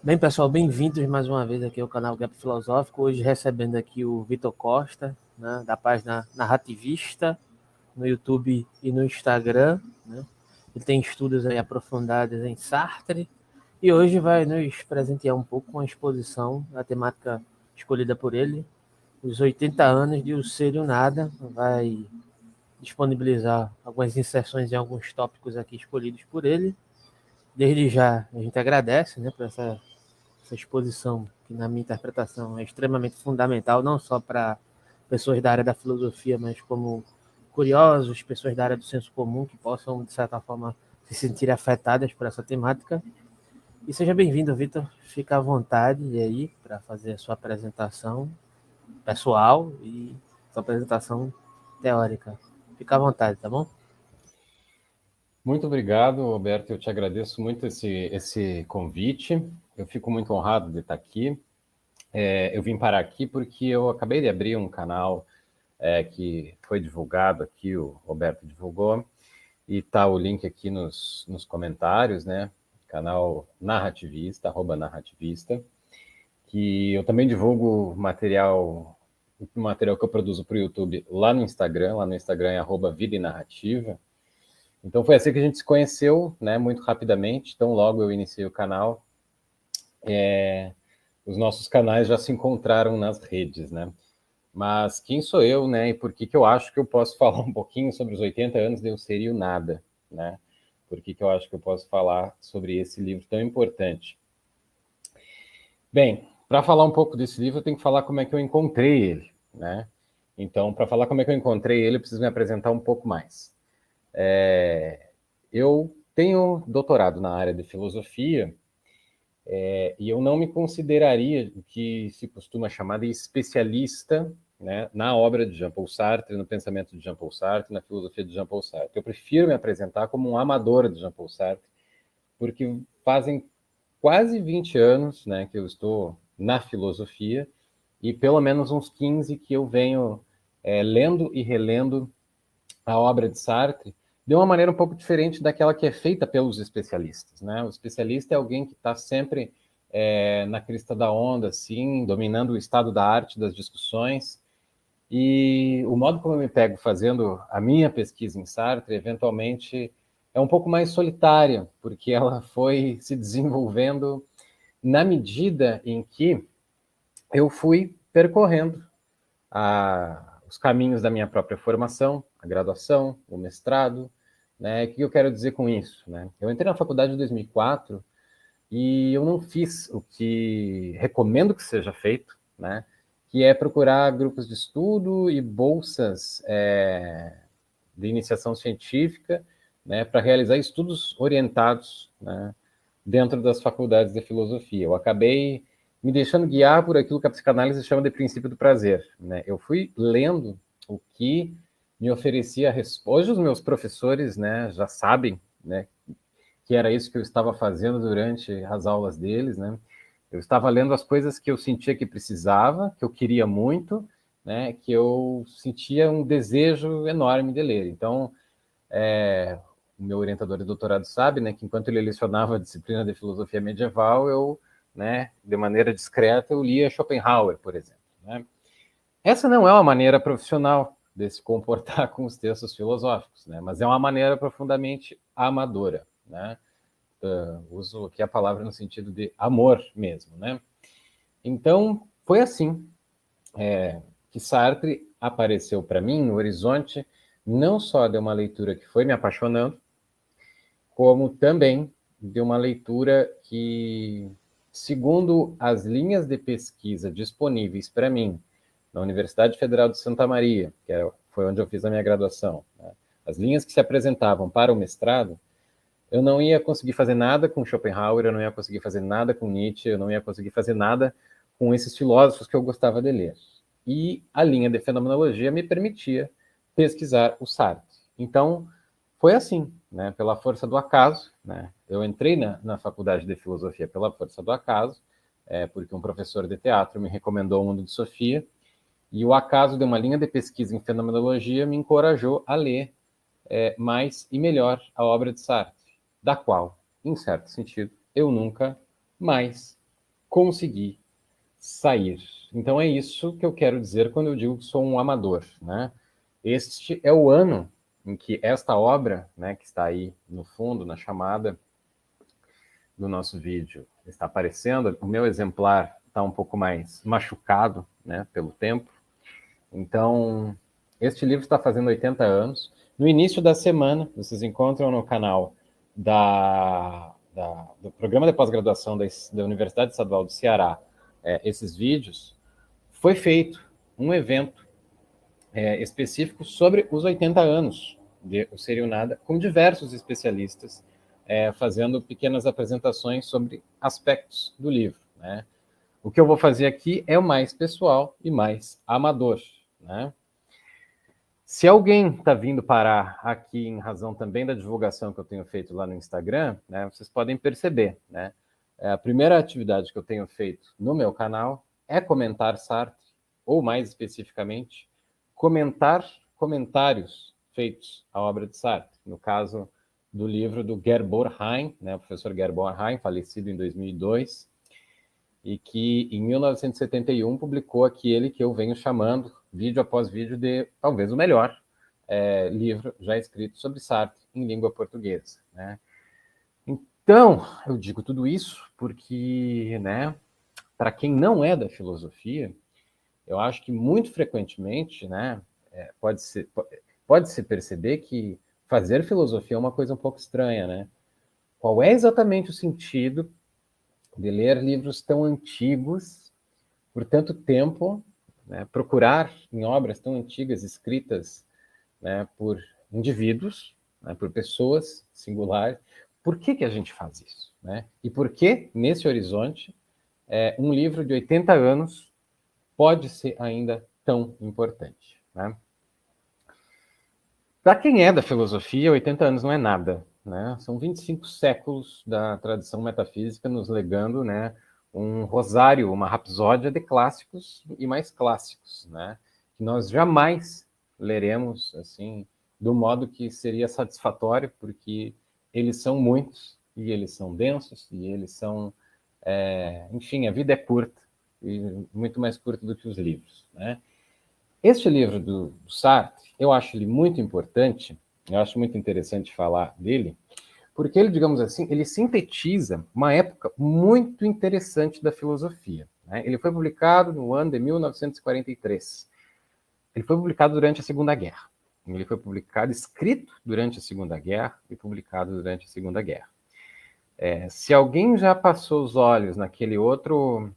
Bem, pessoal, bem-vindos mais uma vez aqui ao canal Gap Filosófico. Hoje recebendo aqui o Vitor Costa, né, da página Narrativista, no YouTube e no Instagram, né? Ele tem estudos aí aprofundados em Sartre e hoje vai nos presentear um pouco com a exposição, a temática escolhida por ele, os 80 anos de O Ser e o Nada. Vai disponibilizar algumas inserções em alguns tópicos aqui escolhidos por ele. Desde já, a gente agradece, né, por essa exposição, que na minha interpretação é extremamente fundamental, não só para pessoas da área da filosofia, mas como curiosos, pessoas da área do senso comum, que possam, de certa forma, se sentir afetadas por essa temática. E seja bem-vindo, Vitor. Fica à vontade aí para fazer a sua apresentação pessoal e sua apresentação teórica. Fica à vontade, tá bom? Muito obrigado, Roberto. Eu te agradeço muito esse convite. Eu fico muito honrado de estar aqui. Eu vim parar aqui porque eu acabei de abrir um canal que foi divulgado aqui, o Roberto divulgou, e está o link aqui nos comentários, né? Canal Narrativista, @narrativista, que eu também divulgo material que eu produzo para o YouTube lá no Instagram. Lá no Instagram é @vida e narrativa. Então foi assim que a gente se conheceu, né, muito rapidamente. Então logo eu iniciei o canal, os nossos canais já se encontraram nas redes, né? Mas quem sou eu, né, e por que eu acho que eu posso falar um pouquinho sobre os 80 anos de Eu Ser e o Nada, né? Por que eu acho que eu posso falar sobre esse livro tão importante? Bem, para falar um pouco desse livro, eu tenho que falar como é que eu encontrei ele, né? Então, para falar como é que eu encontrei ele, eu preciso me apresentar um pouco mais. Eu tenho doutorado na área de filosofia e eu não me consideraria o que se costuma chamar de especialista, né, na obra de Jean-Paul Sartre, no pensamento de Jean-Paul Sartre, na filosofia de Jean-Paul Sartre. Eu prefiro me apresentar como um amador de Jean-Paul Sartre, porque fazem quase 20 anos, né, que eu estou na filosofia e pelo menos uns 15 que eu venho lendo e relendo a obra de Sartre de uma maneira um pouco diferente daquela que é feita pelos especialistas, né? O especialista é alguém que está sempre na crista da onda, assim, dominando o estado da arte das discussões. E o modo como eu me pego fazendo a minha pesquisa em Sartre, eventualmente, é um pouco mais solitária, porque ela foi se desenvolvendo na medida em que eu fui percorrendo os caminhos da minha própria formação, a graduação, o mestrado, né? O que eu quero dizer com isso, né? Eu entrei na faculdade em 2004 e eu não fiz o que recomendo que seja feito, né? Que é procurar grupos de estudo e bolsas de iniciação científica, né? Para realizar estudos orientados, né? Dentro das faculdades de filosofia. Eu acabei me deixando guiar por aquilo que a psicanálise chama de princípio do prazer, né? Eu fui lendo o que me oferecia a resposta. Hoje os meus professores, né, já sabem, né, que era isso que eu estava fazendo durante as aulas deles, né? Eu estava lendo as coisas que eu sentia que precisava, que eu queria muito, né, que eu sentia um desejo enorme de ler. Então, o meu orientador de doutorado sabe, né, que enquanto ele lecionava a disciplina de filosofia medieval, eu, né, de maneira discreta, eu lia Schopenhauer, por exemplo, né? Essa não é uma maneira profissional de se comportar com os textos filosóficos, né, mas é uma maneira profundamente amadora, né? Uso aqui a palavra no sentido de amor mesmo, né? Então, foi assim que Sartre apareceu para mim no horizonte, não só de uma leitura que foi me apaixonando, como também de uma leitura que, segundo as linhas de pesquisa disponíveis para mim na Universidade Federal de Santa Maria, foi onde eu fiz a minha graduação, né? As linhas que se apresentavam para o mestrado, eu não ia conseguir fazer nada com Schopenhauer, eu não ia conseguir fazer nada com Nietzsche, eu não ia conseguir fazer nada com esses filósofos que eu gostava de ler. E a linha de fenomenologia me permitia pesquisar o Sartre. Então, foi assim, né, pela força do acaso, né? Eu entrei na faculdade de filosofia pela força do acaso, porque um professor de teatro me recomendou o Mundo de Sofia, e o acaso de uma linha de pesquisa em fenomenologia me encorajou a ler mais e melhor a obra de Sartre, da qual, em certo sentido, eu nunca mais conseguir sair. Então é isso que eu quero dizer quando eu digo que sou um amador, né? Este é o ano em que esta obra, né, que está aí no fundo, na chamada do nosso vídeo, está aparecendo. O meu exemplar está um pouco mais machucado, né, pelo tempo. Então, este livro está fazendo 80 anos. No início da semana, vocês encontram no canal do Programa de Pós-Graduação da Universidade Estadual do Ceará esses vídeos. Foi feito um evento específico sobre os 80 anos de O Ser e o Nada, com diversos especialistas fazendo pequenas apresentações sobre aspectos do livro, né? O que eu vou fazer aqui é o mais pessoal e mais amador, né? Se alguém está vindo parar aqui em razão também da divulgação que eu tenho feito lá no Instagram, né, vocês podem perceber, né? A primeira atividade que eu tenho feito no meu canal é comentar Sartre, ou mais especificamente, comentar comentários feitos à obra de Sartre. No caso do livro do Gabor Haim, né, o professor Gabor Haim, falecido em 2002, e que em 1971 publicou aquele que eu venho chamando, vídeo após vídeo, de talvez o melhor livro já escrito sobre Sartre em língua portuguesa, né? Então, eu digo tudo isso porque, né, para quem não é da filosofia, eu acho que muito frequentemente, né, pode-se perceber que fazer filosofia é uma coisa um pouco estranha, né? Qual é exatamente o sentido de ler livros tão antigos por tanto tempo, né, procurar em obras tão antigas escritas, né, por indivíduos, né, por pessoas singulares? Por que a gente faz isso, né? E por que, nesse horizonte, um livro de 80 anos pode ser ainda tão importante, né? Para quem é da filosofia, 80 anos não é nada, né? São 25 séculos da tradição metafísica nos legando, né, um rosário, uma rapsódia de clássicos e mais clássicos, né? Que nós jamais leremos assim do modo que seria satisfatório, porque eles são muitos e eles são densos e eles são, enfim, a vida é curta e muito mais curta do que os livros, né? Este livro do Sartre, eu acho ele muito importante, eu acho muito interessante falar dele, porque ele, digamos assim, ele sintetiza uma época muito interessante da filosofia, né? Ele foi publicado no ano de 1943. Ele foi publicado durante a Segunda Guerra. Ele foi publicado, escrito durante a Segunda Guerra e publicado durante a Segunda Guerra. Se alguém já passou os olhos naquele outro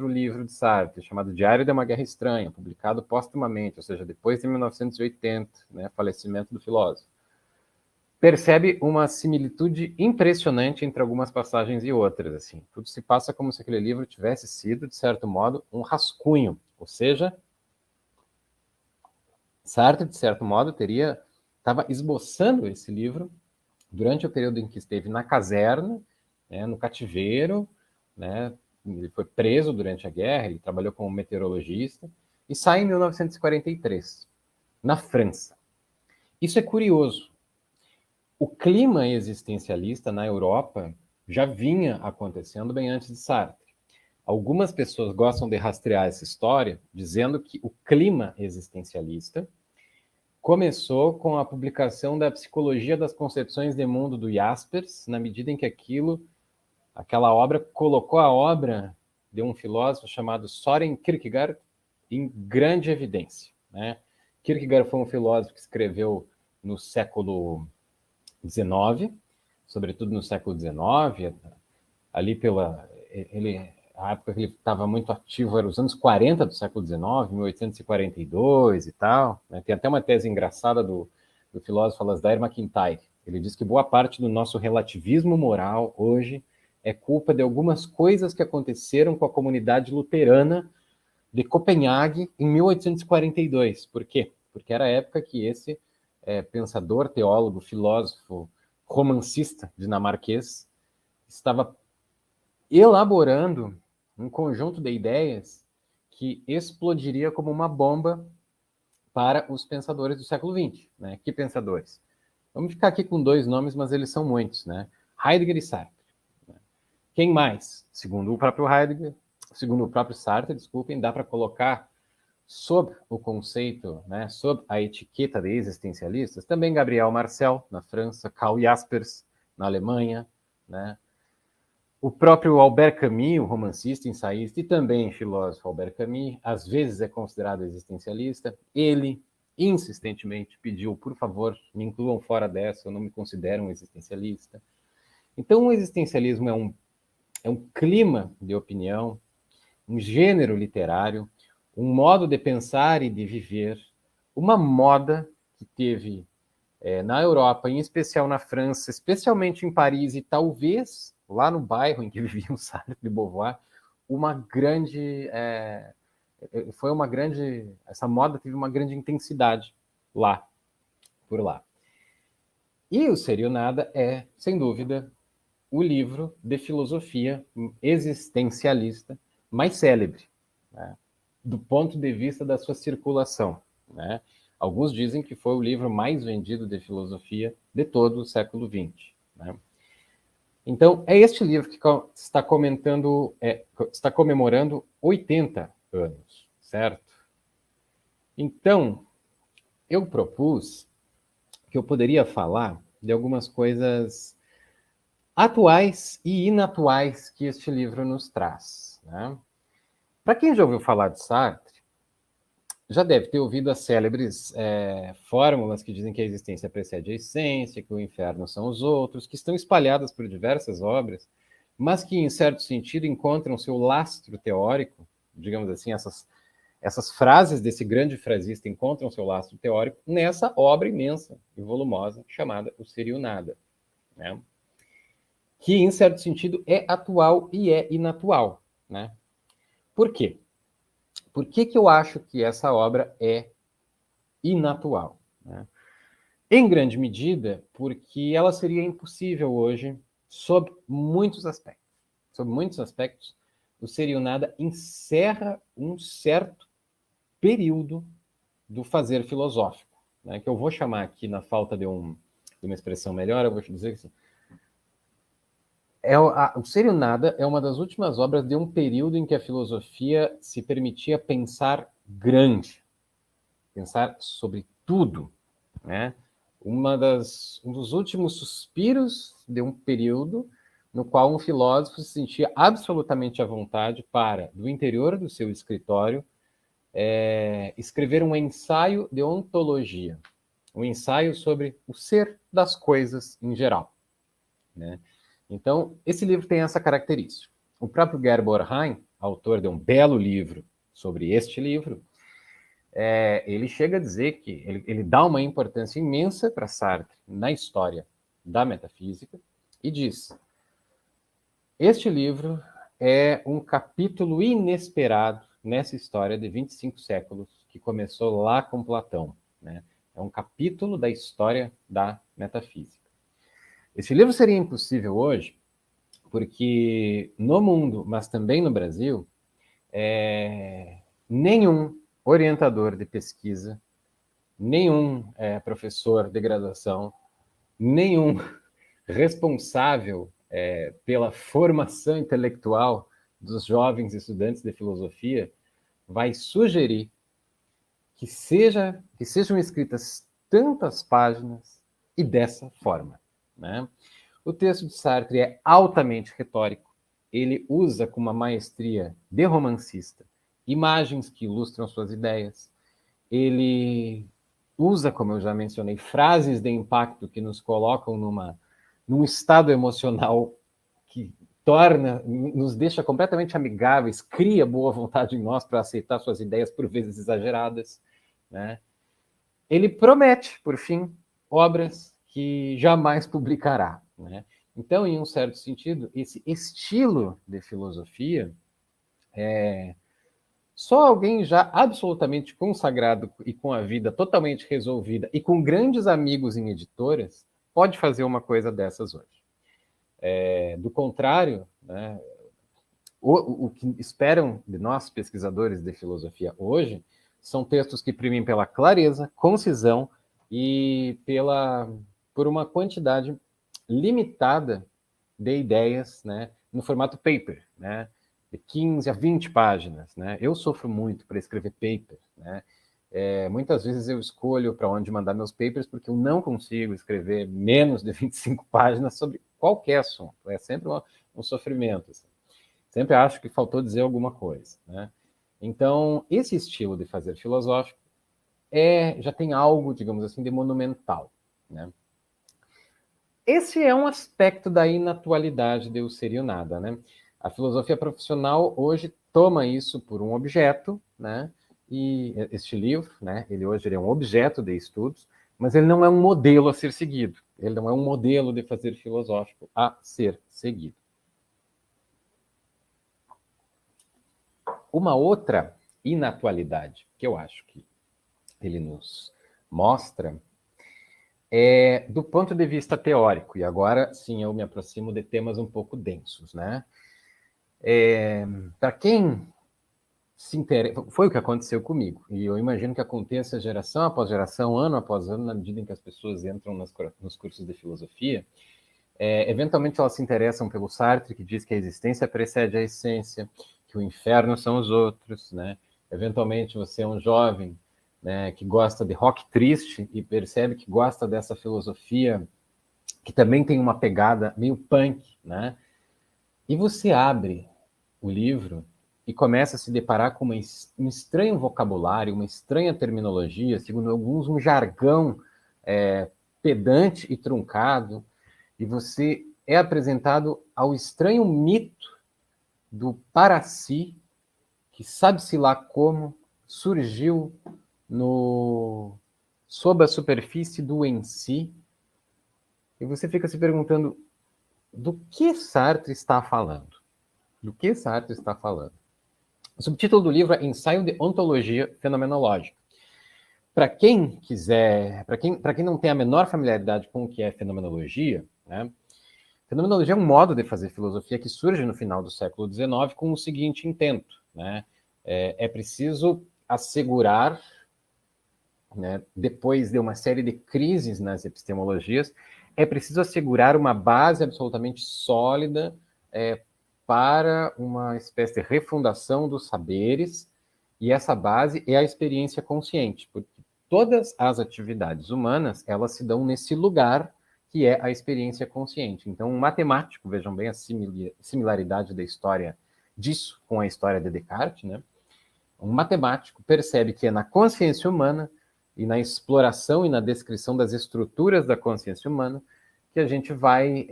livro de Sartre, chamado Diário de uma Guerra Estranha, publicado póstumamente, ou seja, depois de 1980, né, falecimento do filósofo, percebe uma similitude impressionante entre algumas passagens e outras. Assim. Tudo se passa como se aquele livro tivesse sido, de certo modo, um rascunho, ou seja, Sartre, de certo modo, estava esboçando esse livro durante o período em que esteve na caserna, né, no cativeiro, né, ele foi preso durante a guerra, ele trabalhou como meteorologista, e sai em 1943, na França. Isso é curioso. O clima existencialista na Europa já vinha acontecendo bem antes de Sartre. Algumas pessoas gostam de rastrear essa história, dizendo que o clima existencialista começou com a publicação da Psicologia das Concepções de Mundo do Jaspers, na medida em que aquela obra colocou a obra de um filósofo chamado Søren Kierkegaard em grande evidência, né? Kierkegaard foi um filósofo que escreveu no século XIX, sobretudo no século XIX, ali a época que ele estava muito ativo era os anos 40 do século XIX, 1842 e tal. Né? Tem até uma tese engraçada do filósofo Alasdair MacIntyre. Ele diz que boa parte do nosso relativismo moral hoje é culpa de algumas coisas que aconteceram com a comunidade luterana de Copenhague em 1842. Por quê? Porque era a época que esse pensador, teólogo, filósofo, romancista dinamarquês estava elaborando um conjunto de ideias que explodiria como uma bomba para os pensadores do século XX. Né? Que pensadores? Vamos ficar aqui com dois nomes, mas eles são muitos. Né? Heidegger e Sartre. Quem mais? Segundo o próprio Heidegger, segundo o próprio Sartre, desculpem, dá para colocar sob o conceito, né, sob a etiqueta de existencialistas, também Gabriel Marcel, na França, Karl Jaspers, na Alemanha, né, o próprio Albert Camus, o romancista, ensaísta e também filósofo Albert Camus, às vezes é considerado existencialista. Ele insistentemente pediu, por favor, me incluam fora dessa, eu não me considero um existencialista. Então, o existencialismo é um clima de opinião, um gênero literário, um modo de pensar e de viver, uma moda que teve na Europa, em especial na França, especialmente em Paris e talvez lá no bairro em que viviam Sartre e Beauvoir, uma grande... essa moda teve uma grande intensidade lá, por lá. E o Ser e o Nada é, sem dúvida, o livro de filosofia existencialista mais célebre, né, do ponto de vista da sua circulação, né? Alguns dizem que foi o livro mais vendido de filosofia de todo o século XX, né? Então, é este livro que está comemorando 80 anos, certo? Então, eu propus que eu poderia falar de algumas coisas atuais e inatuais que este livro nos traz, né? Para quem já ouviu falar de Sartre, já deve ter ouvido as célebres fórmulas que dizem que a existência precede a essência, que o inferno são os outros, que estão espalhadas por diversas obras, mas que, em certo sentido, encontram seu lastro teórico, digamos assim, essas frases desse grande frasista encontram seu lastro teórico nessa obra imensa e volumosa chamada O Ser e o Nada, né? Que, em certo sentido, é atual e é inatual, né? Por quê? Por que eu acho que essa obra é inatual, né? Em grande medida, porque ela seria impossível hoje, sob muitos aspectos. Sob muitos aspectos, o Ser e o Nada encerra um certo período do fazer filosófico, né? Que eu vou chamar aqui, na falta de uma expressão melhor, eu vou dizer assim, o Ser e o Nada é uma das últimas obras de um período em que a filosofia se permitia pensar grande, pensar sobre tudo, né? Um dos últimos suspiros de um período no qual um filósofo se sentia absolutamente à vontade para, do interior do seu escritório, escrever um ensaio de ontologia, um ensaio sobre o ser das coisas em geral, né? Então, esse livro tem essa característica. O próprio Gerber Heim, autor de um belo livro sobre este livro, ele chega a dizer que ele dá uma importância imensa para Sartre na história da metafísica e diz: este livro é um capítulo inesperado nessa história de 25 séculos que começou lá com Platão, né? É um capítulo da história da metafísica. Esse livro seria impossível hoje porque no mundo, mas também no Brasil, nenhum orientador de pesquisa, nenhum professor de graduação, nenhum responsável pela formação intelectual dos jovens estudantes de filosofia vai sugerir que sejam escritas tantas páginas e dessa forma, né? O texto de Sartre é altamente retórico. Ele usa com uma maestria de romancista imagens que ilustram suas ideias. Ele usa, como eu já mencionei, frases de impacto que nos colocam num estado emocional que nos deixa completamente amigáveis, cria boa vontade em nós para aceitar suas ideias, por vezes exageradas, né? Ele promete, por fim, obras que jamais publicará, né? Então, em um certo sentido, esse estilo de filosofia só alguém já absolutamente consagrado e com a vida totalmente resolvida e com grandes amigos em editoras pode fazer uma coisa dessas hoje. Do contrário, né, o que esperam de nós, pesquisadores de filosofia hoje, são textos que primem pela clareza, concisão e por uma quantidade limitada de ideias, né, no formato paper, né? De 15 a 20 páginas, né? Eu sofro muito para escrever paper, né? Muitas vezes eu escolho para onde mandar meus papers porque eu não consigo escrever menos de 25 páginas sobre qualquer assunto. É sempre um sofrimento. Assim. Sempre acho que faltou dizer alguma coisa, né? Então, esse estilo de fazer filosófico já tem algo, digamos assim, de monumental, né? Esse é um aspecto da inatualidade de Eu Seria o Nada, né? A filosofia profissional hoje toma isso por um objeto, né? E este livro, né? Ele hoje é um objeto de estudos, mas ele não é um modelo a ser seguido. Ele não é um modelo de fazer filosófico a ser seguido. Uma outra inatualidade que eu acho que ele nos mostra do ponto de vista teórico, e agora sim eu me aproximo de temas um pouco densos, né? Para quem se interessa, foi o que aconteceu comigo, e eu imagino que aconteça geração após geração, ano após ano, na medida em que as pessoas entram nos cursos de filosofia, eventualmente elas se interessam pelo Sartre, que diz que a existência precede a essência, que o inferno são os outros, né? Eventualmente você é um jovem, né, que gosta de rock triste e percebe que gosta dessa filosofia que também tem uma pegada meio punk, né? E você abre o livro e começa a se deparar com um estranho vocabulário, uma estranha terminologia, segundo alguns, um jargão pedante e truncado, e você é apresentado ao estranho mito do para si, que sabe-se lá como surgiu sob a superfície do em si, e você fica se perguntando do que Sartre está falando. Do que Sartre está falando? O subtítulo do livro é Ensaio de Ontologia Fenomenológica. Para quem quiser, para quem não tem a menor familiaridade com o que é fenomenologia, né? Fenomenologia é um modo de fazer filosofia que surge no final do século XIX com o seguinte intento, né? É preciso assegurar, né, depois de uma série de crises nas epistemologias, é preciso assegurar uma base absolutamente sólida para uma espécie de refundação dos saberes, e essa base é a experiência consciente, porque todas as atividades humanas, elas se dão nesse lugar que é a experiência consciente. Então, um matemático, vejam bem a similaridade da história disso com a história de Descartes, né? Um matemático percebe que é na consciência humana e na exploração e na descrição das estruturas da consciência humana que a gente vai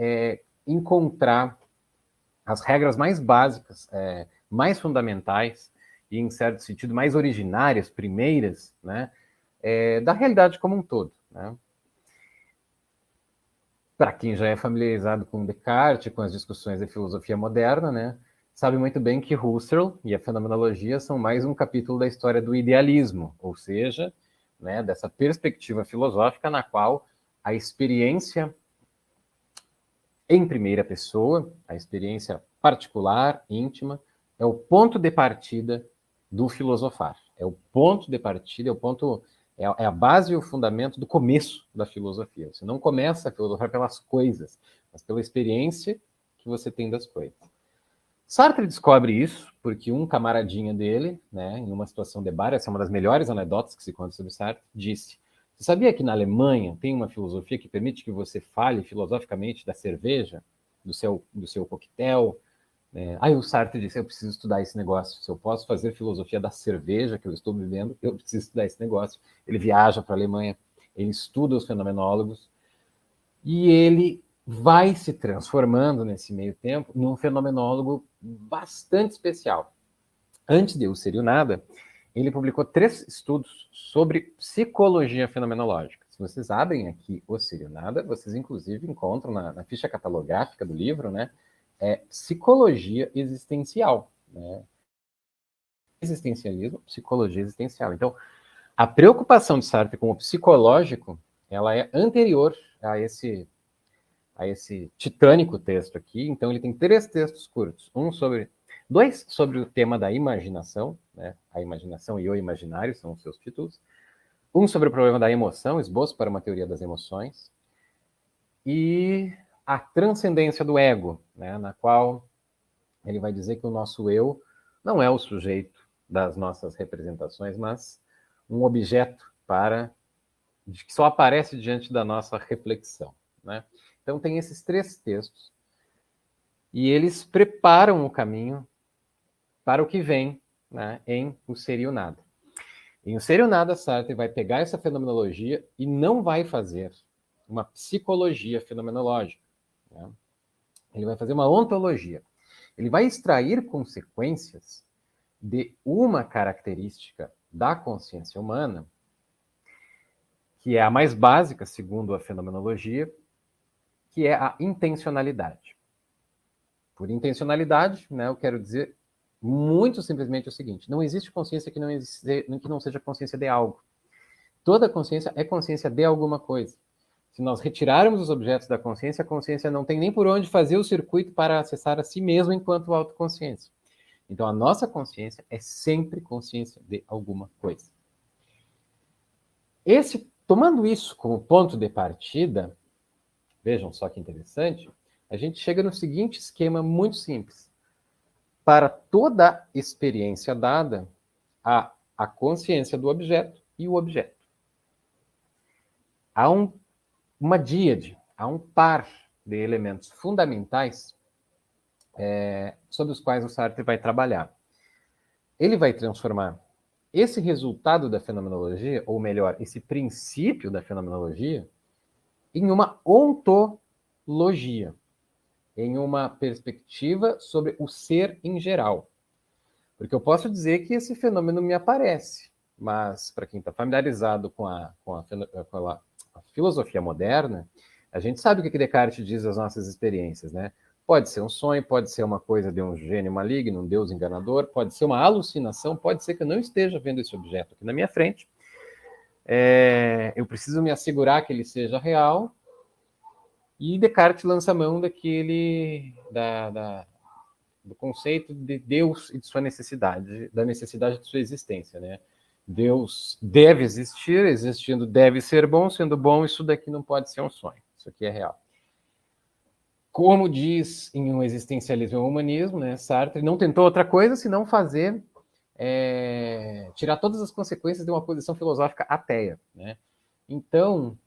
encontrar as regras mais básicas, mais fundamentais e, em certo sentido, mais originárias, primeiras, né, da realidade como um todo, né? Para quem já é familiarizado com Descartes, com as discussões de filosofia moderna, né, sabe muito bem que Husserl e a fenomenologia são mais um capítulo da história do idealismo, ou seja, né, dessa perspectiva filosófica na qual a experiência em primeira pessoa, a experiência particular, íntima, é o ponto de partida do filosofar. É o ponto de partida, é a base e o fundamento do começo da filosofia. Você não começa a filosofar pelas coisas, mas pela experiência que você tem das coisas. Sartre descobre isso porque um camaradinha dele, né, em uma situação de bar, essa é uma das melhores anedotas que se conta sobre Sartre, disse: você sabia que na Alemanha tem uma filosofia que permite que você fale filosoficamente da cerveja, do seu coquetel? Aí o Sartre disse, eu preciso estudar esse negócio. Se eu posso fazer filosofia da cerveja que eu estou bebendo, eu preciso estudar esse negócio. Ele viaja para a Alemanha, ele estuda os fenomenólogos, e ele vai se transformando nesse meio tempo num fenomenólogo bastante especial. Antes de Eu Seria o Nada, ele publicou 3 estudos sobre psicologia fenomenológica. Se vocês abrem aqui O Seria o Nada, vocês inclusive encontram na ficha catalográfica do livro, né, psicologia existencial, né? Existencialismo, psicologia existencial. Então, a preocupação de Sartre com o psicológico, ela é anterior a esse titânico texto aqui. Então, ele tem 3 textos curtos. 2 sobre o tema da imaginação, né? A imaginação e o imaginário são os seus títulos. 1 sobre o problema da emoção, esboço para uma teoria das emoções. E a transcendência do ego, né? Na qual Ele vai dizer que o nosso eu não é o sujeito das nossas representações, mas um objeto que só aparece diante da nossa reflexão, né? Então tem esses 3 textos e eles preparam o caminho para o que vem, né, em O Ser e o Nada. Em O Ser e o Nada, Sartre vai pegar essa fenomenologia e não vai fazer uma psicologia fenomenológica, né? Ele vai fazer uma ontologia. Ele vai extrair consequências de uma característica da consciência humana, que é a mais básica, segundo a fenomenologia, que é a intencionalidade. Por intencionalidade, né, eu quero dizer muito simplesmente o seguinte: não existe consciência que não seja consciência de algo. Toda consciência é consciência de alguma coisa. Se nós retirarmos os objetos da consciência, a consciência não tem nem por onde fazer o circuito para acessar a si mesmo enquanto autoconsciência. Então, a nossa consciência é sempre consciência de alguma coisa. Tomando isso como ponto de partida, vejam só que interessante, a gente chega no seguinte esquema muito simples. Para toda experiência dada, há a consciência do objeto e o objeto. Há uma díade, há um par de elementos fundamentais sobre os quais o Sartre vai trabalhar. Ele vai transformar esse resultado da fenomenologia, ou melhor, esse princípio da fenomenologia, em uma ontologia, em uma perspectiva sobre o ser em geral. Porque eu posso dizer que esse fenômeno me aparece, mas para quem está familiarizado com a filosofia moderna, a gente sabe o que Descartes diz das nossas experiências, né? Pode ser um sonho, pode ser uma coisa de um gênio maligno, um deus enganador, pode ser uma alucinação, pode ser que eu não esteja vendo esse objeto aqui na minha frente. Eu preciso me assegurar que ele seja real. E Descartes lança a mão do conceito de Deus e de sua necessidade, da necessidade de sua existência, né? Deus deve existir, existindo deve ser bom, sendo bom, isso daqui não pode ser um sonho, isso aqui é real. Como diz em Um Existencialismo e um Humanismo, né, Sartre não tentou outra coisa senão tirar todas as consequências de uma posição filosófica ateia, né? Então,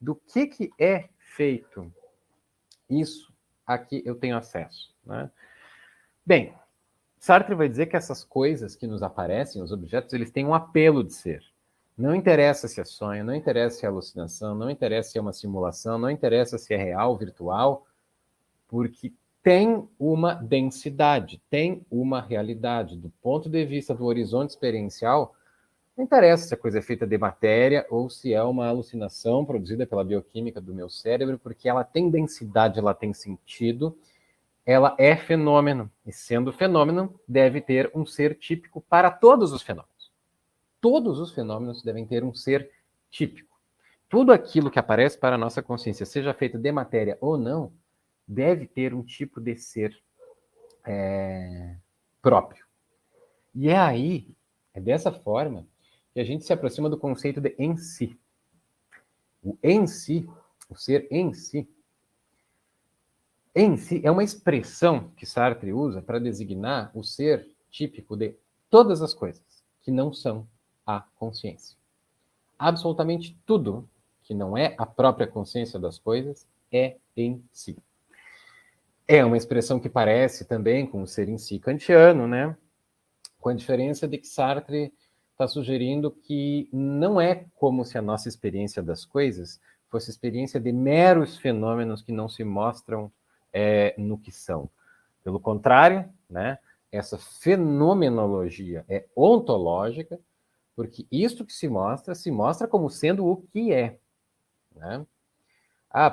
do que é feito isso aqui eu tenho acesso, né? Bem, Sartre vai dizer que essas coisas que nos aparecem, os objetos, eles têm um apelo de ser. Não interessa se é sonho, não interessa se é alucinação, não interessa se é uma simulação, não interessa se é real, virtual, porque tem uma densidade, tem uma realidade. Do ponto de vista do horizonte experiencial, não interessa se a coisa é feita de matéria ou se é uma alucinação produzida pela bioquímica do meu cérebro, porque ela tem densidade, ela tem sentido, ela é fenômeno. E sendo fenômeno, deve ter um ser típico para todos os fenômenos. Todos os fenômenos devem ter um ser típico. Tudo aquilo que aparece para a nossa consciência, seja feito de matéria ou não, deve ter um tipo de ser próprio. E é dessa forma que a gente se aproxima do conceito de em si. O em si, o ser em si é uma expressão que Sartre usa para designar o ser típico de todas as coisas que não são a consciência. Absolutamente tudo que não é a própria consciência das coisas é em si. É uma expressão que parece também com o ser em si kantiano, né? Com a diferença de que Sartre está sugerindo que não é como se a nossa experiência das coisas fosse experiência de meros fenômenos que não se mostram no que são. Pelo contrário, né, essa fenomenologia é ontológica, porque isto que se mostra como sendo o que é. Né?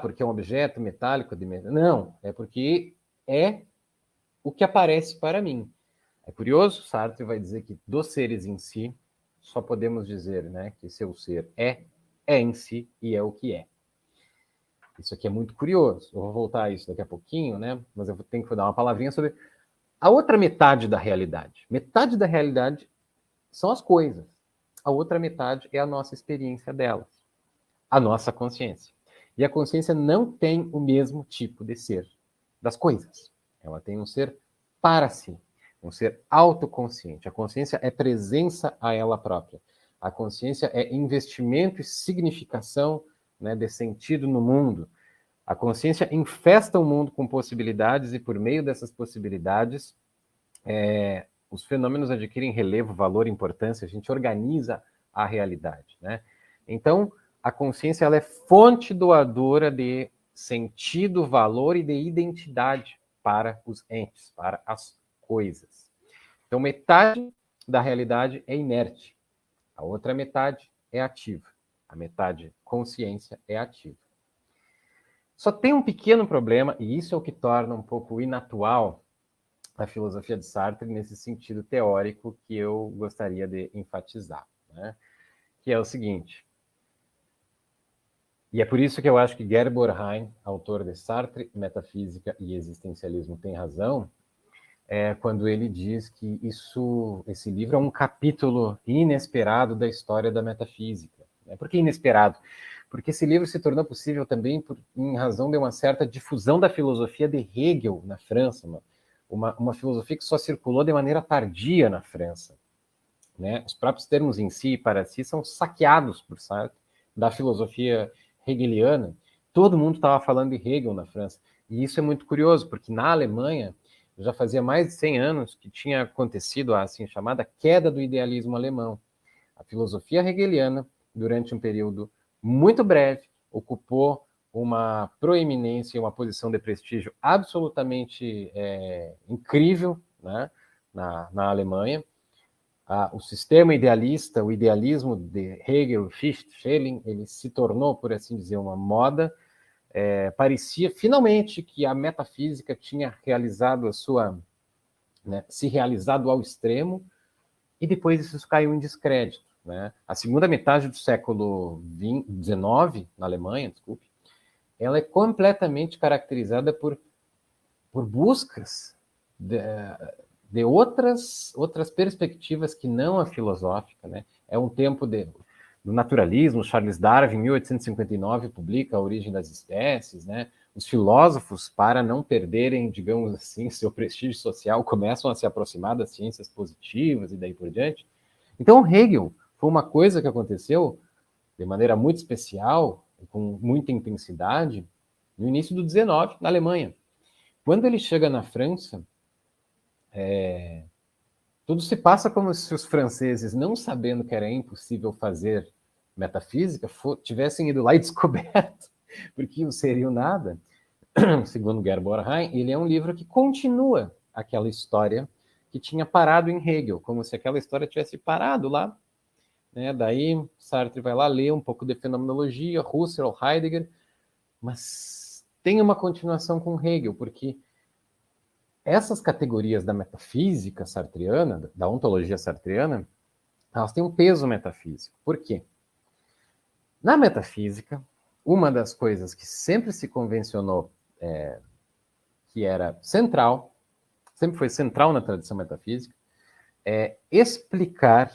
Porque é um objeto metálico de metal. Não, é porque é o que aparece para mim. É curioso, Sartre vai dizer que dos seres em si, só podemos dizer, né, que seu ser é em si e é o que é. Isso aqui é muito curioso. Eu vou voltar a isso daqui a pouquinho, né? Mas eu tenho que dar uma palavrinha sobre a outra metade da realidade. Metade da realidade são as coisas. A outra metade é a nossa experiência delas. A nossa consciência. E a consciência não tem o mesmo tipo de ser das coisas. Ela tem um ser para si, um ser autoconsciente. A consciência é presença a ela própria. A consciência é investimento e significação, né, de sentido no mundo. A consciência infesta o mundo com possibilidades e, por meio dessas possibilidades, os fenômenos adquirem relevo, valor, importância, a gente organiza a realidade, né? Então, a consciência ela é fonte doadora de sentido, valor e de identidade para os entes, para as coisas. Então, metade da realidade é inerte, a outra metade é ativa. A metade consciência é ativa. Só tem um pequeno problema, e isso é o que torna um pouco inatual a filosofia de Sartre nesse sentido teórico que eu gostaria de enfatizar, né? Que é o seguinte, e é por isso que eu acho que Gerborg Heim, autor de Sartre, Metafísica e Existencialismo, tem razão, quando ele diz que esse livro é um capítulo inesperado da história da metafísica. Por que inesperado? Porque esse livro se tornou possível também em razão de uma certa difusão da filosofia de Hegel na França, uma filosofia que só circulou de maneira tardia na França, né? Os próprios termos em si e para si são saqueados por Sartre, da filosofia hegeliana. Todo mundo estava falando de Hegel na França. E isso é muito curioso, porque na Alemanha já fazia mais de 100 anos que tinha acontecido a assim chamada queda do idealismo alemão. A filosofia hegeliana, durante um período muito breve, ocupou uma proeminência e uma posição de prestígio absolutamente incrível, né, na Alemanha. O sistema idealista, o idealismo de Hegel, Fichte, Schelling, ele se tornou, por assim dizer, uma moda. Parecia finalmente que a metafísica tinha realizado se realizado ao extremo, e depois isso caiu em descrédito, né? A segunda metade do século XIX, na Alemanha, ela é completamente caracterizada por buscas de outras perspectivas que não a filosófica, né? É um tempo do naturalismo. Charles Darwin, em 1859, publica A Origem das Espécies, né? Os filósofos, para não perderem, digamos assim, seu prestígio social, começam a se aproximar das ciências positivas e daí por diante. Então, Hegel foi uma coisa que aconteceu de maneira muito especial, com muita intensidade, no início do XIX, na Alemanha. Quando ele chega na França, tudo se passa como se os franceses, não sabendo que era impossível fazer metafísica, tivessem ido lá e descoberto, porque não seriam nada. Segundo Gerborg Heim, ele é um livro que continua aquela história que tinha parado em Hegel, como se aquela história tivesse parado lá, né? Daí Sartre vai lá ler um pouco de fenomenologia, Husserl, Heidegger, mas tem uma continuação com Hegel, porque essas categorias da metafísica sartreana, da ontologia sartreana, elas têm um peso metafísico. Por quê? Na metafísica, uma das coisas que sempre se convencionou que era central, sempre foi central na tradição metafísica, é explicar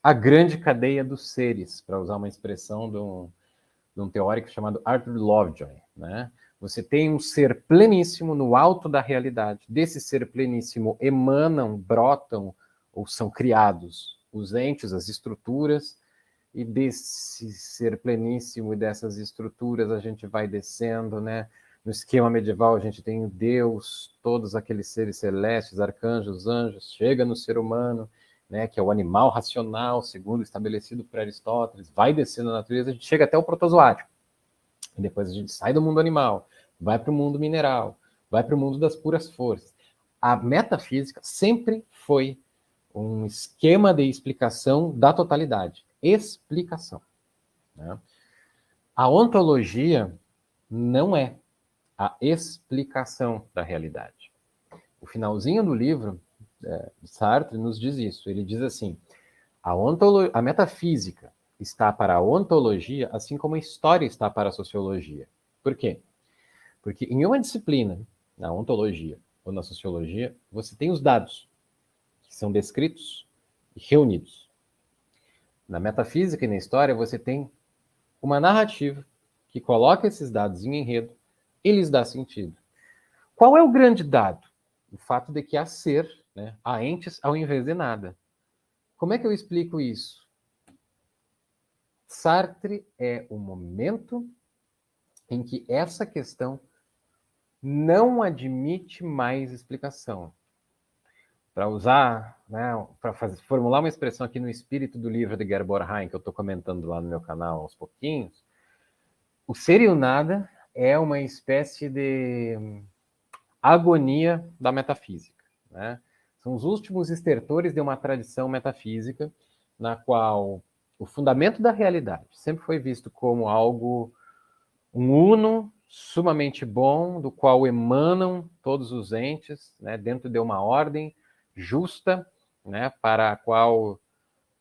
a grande cadeia dos seres, para usar uma expressão de um teórico chamado Arthur Lovejoy, né? Você tem um ser pleníssimo no alto da realidade. Desse ser pleníssimo emanam, brotam ou são criados os entes, as estruturas, e desse ser pleníssimo e dessas estruturas a gente vai descendo, né? No esquema medieval a gente tem Deus, todos aqueles seres celestes, arcanjos, anjos, chega no ser humano, né, que é o animal racional, segundo estabelecido por Aristóteles, vai descendo na natureza, a gente chega até o protozoário. E depois a gente sai do mundo animal, vai para o mundo mineral, vai para o mundo das puras forças. A metafísica sempre foi um esquema de explicação da totalidade. Explicação, né? A ontologia não é a explicação da realidade. O finalzinho do livro de Sartre nos diz isso. Ele diz assim, a metafísica está para a ontologia, assim como a história está para a sociologia. Por quê? Porque em uma disciplina, na ontologia ou na sociologia, você tem os dados que são descritos e reunidos. Na metafísica e na história, você tem uma narrativa que coloca esses dados em enredo e lhes dá sentido. Qual é o grande dado o fato de que há ser, né? Há entes ao invés de nada. Como é que eu explico isso? Sartre é o momento em que essa questão não admite mais explicação. Para usar, né, para formular uma expressão aqui no espírito do livro de Gerd Bornheim, que eu estou comentando lá no meu canal aos pouquinhos, o ser e o nada é uma espécie de agonia da metafísica, né? São os últimos estertores de uma tradição metafísica na qual o fundamento da realidade sempre foi visto como algo, um uno sumamente bom, do qual emanam todos os entes, né, dentro de uma ordem justa, né, para a qual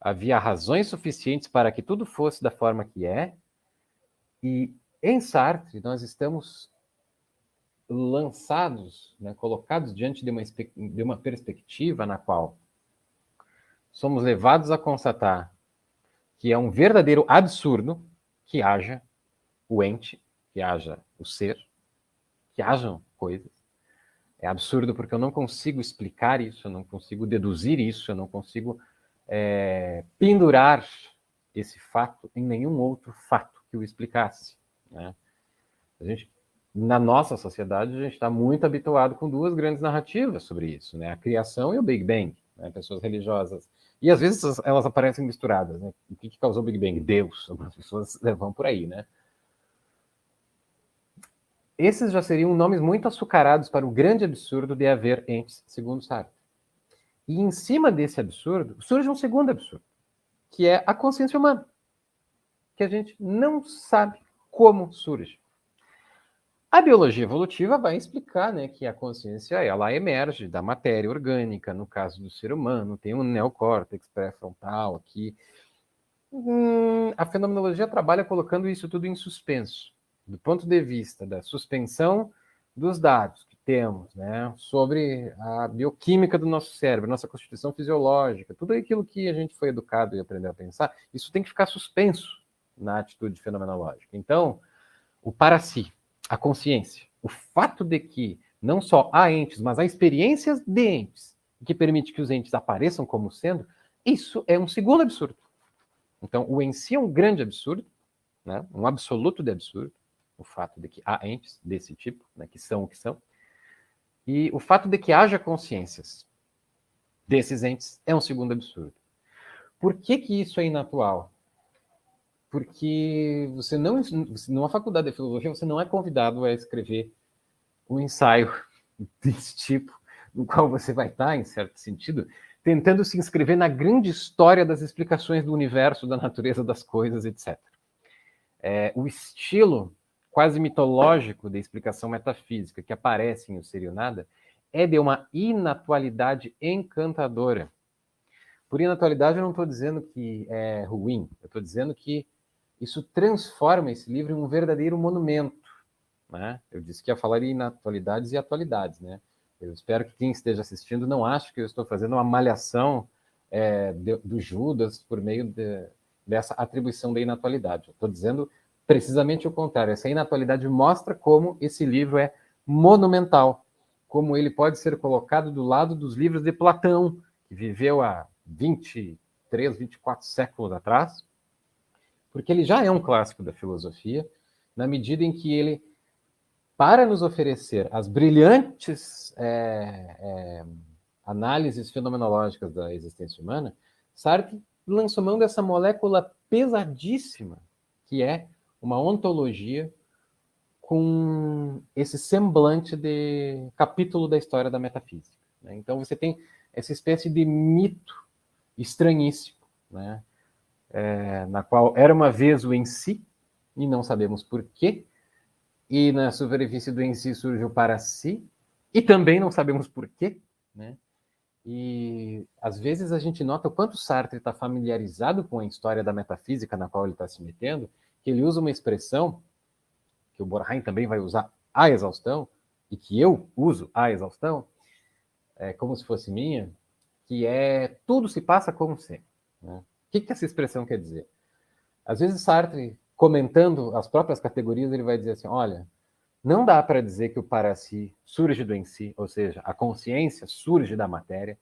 havia razões suficientes para que tudo fosse da forma que é. E em Sartre nós estamos lançados, né, colocados diante de uma perspectiva na qual somos levados a constatar que é um verdadeiro absurdo que haja o ente, que haja o ser, que hajam coisas. É absurdo porque eu não consigo explicar isso, eu não consigo deduzir isso, eu não consigo pendurar esse fato em nenhum outro fato que o explicasse, né? A gente, na nossa sociedade, a gente está muito habituado com duas grandes narrativas sobre isso, né? A criação e o Big Bang, né? Pessoas religiosas. E às vezes elas aparecem misturadas, né? O que causou o Big Bang? Deus. Algumas pessoas vão por aí, né? Esses já seriam nomes muito açucarados para o grande absurdo de haver entes, segundo Sartre. E em cima desse absurdo, surge um segundo absurdo, que é a consciência humana, que a gente não sabe como surge. A biologia evolutiva vai explicar, né, que a consciência ela emerge da matéria orgânica, no caso do ser humano, tem um neocórtex pré-frontal aqui. A fenomenologia trabalha colocando isso tudo em suspenso, do ponto de vista da suspensão dos dados que temos, né, sobre a bioquímica do nosso cérebro, nossa constituição fisiológica, tudo aquilo que a gente foi educado e aprendeu a pensar, isso tem que ficar suspenso na atitude fenomenológica. Então, o para si, a consciência, o fato de que não só há entes, mas há experiências de entes, que permite que os entes apareçam como sendo, isso é um segundo absurdo. Então, o em si é um grande absurdo, né? Um absoluto de absurdo, o fato de que há entes desse tipo, né, que são o que são, e o fato de que haja consciências desses entes é um segundo absurdo. Por que isso é inatual? Porque você não, numa faculdade de filosofia, você não é convidado a escrever um ensaio desse tipo, no qual você vai estar, em certo sentido, tentando se inscrever na grande história das explicações do universo, da natureza das coisas, etc. O estilo quase mitológico de explicação metafísica que aparece em O Ser e o Nada é de uma inatualidade encantadora. Por inatualidade, eu não estou dizendo que é ruim, eu estou dizendo que isso transforma esse livro em um verdadeiro monumento, né? Eu disse que ia falar em inatualidades e atualidades, né? Eu espero que quem esteja assistindo não ache que eu estou fazendo uma malhação do Judas por meio dessa atribuição da inatualidade. Eu estou dizendo precisamente o contrário. Essa inatualidade mostra como esse livro é monumental, como ele pode ser colocado do lado dos livros de Platão, que viveu há 23, 24 séculos atrás, porque ele já é um clássico da filosofia, na medida em que ele, para nos oferecer as brilhantes análises fenomenológicas da existência humana, Sartre lançou mão dessa molécula pesadíssima, que é uma ontologia com esse semblante de capítulo da história da metafísica, né? Então você tem essa espécie de mito estranhíssimo, né? Na qual era uma vez o em si, e não sabemos por quê, e na superfície do em si surge o para si, e também não sabemos por quê, né? E às vezes a gente nota o quanto Sartre está familiarizado com a história da metafísica na qual ele está se metendo, que ele usa uma expressão que o Bornheim também vai usar à exaustão, e que eu uso à exaustão, como se fosse minha, que é tudo se passa como sempre, né? O que essa expressão quer dizer? Às vezes Sartre, comentando as próprias categorias, ele vai dizer assim, olha, Não dá para dizer que o para si surge do em si, ou seja, a consciência surge da matéria,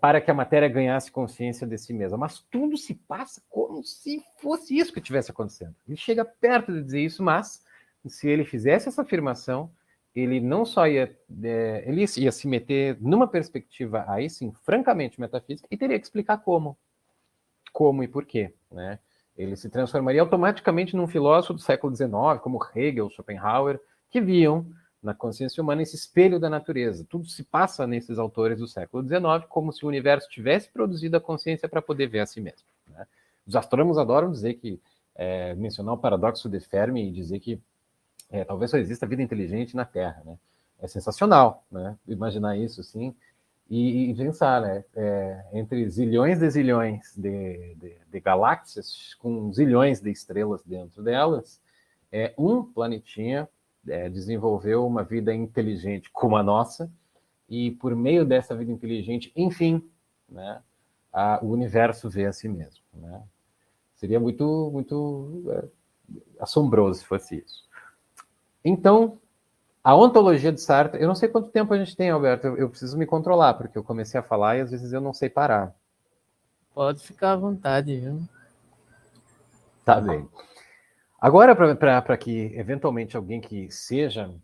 para que a matéria ganhasse consciência de si mesma. Mas tudo se passa como se fosse isso que estivesse acontecendo. Ele chega perto de dizer isso, mas se ele fizesse essa afirmação, ele não só ele ia se meter numa perspectiva aí sim, francamente metafísica, e teria que explicar como e por quê, né? Ele se transformaria automaticamente num filósofo do século XIX, como Hegel, Schopenhauer, que viam na consciência humana esse espelho da natureza. Tudo se passa nesses autores do século XIX como se o universo tivesse produzido a consciência para poder ver a si mesmo, né? Os astrônomos adoram dizer que, mencionar o paradoxo de Fermi e dizer que talvez só exista vida inteligente na Terra, né? É sensacional, né? Imaginar isso, assim, e pensar, né? Entre zilhões de galáxias, com zilhões de estrelas dentro delas, um planetinha desenvolveu uma vida inteligente como a nossa, e por meio dessa vida inteligente, enfim, né, o universo vê a si mesmo, né? Seria muito, muito assombroso se fosse isso. Então, a ontologia de Sartre, eu não sei quanto tempo a gente tem, Alberto, eu preciso me controlar, porque eu comecei a falar e às vezes eu não sei parar. Pode ficar à vontade, viu? Tá bem. Agora, para que eventualmente alguém que seja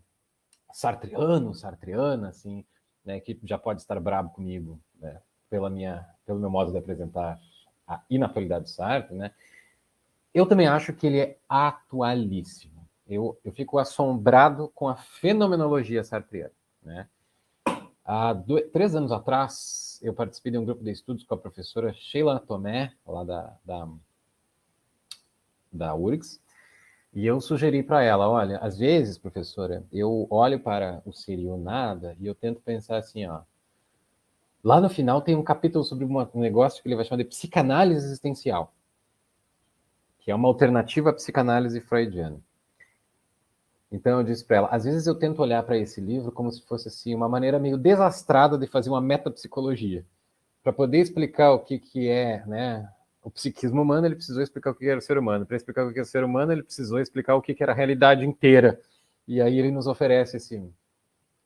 sartreana, assim, né, que já pode estar bravo comigo, né, pelo meu modo de apresentar a inatualidade do Sartre, né, eu também acho que ele é atualíssimo. Eu fico assombrado com a fenomenologia sartreana, né? Há 3 anos atrás, eu participei de um grupo de estudos com a professora Sheila Tomé, lá da URGS, e eu sugeri para ela, olha, às vezes, professora, eu olho para o ser e o nada e eu tento pensar assim, ó, lá no final tem um capítulo sobre um negócio que ele vai chamar de psicanálise existencial, que é uma alternativa à psicanálise freudiana. Então eu disse para ela, às vezes eu tento olhar para esse livro como se fosse assim uma maneira meio desastrada de fazer uma metapsicologia, para poder explicar o que é, né, o psiquismo humano, ele precisou explicar o que era o ser humano. Para explicar o que é o ser humano, ele precisou explicar o que era a realidade inteira. E aí ele nos oferece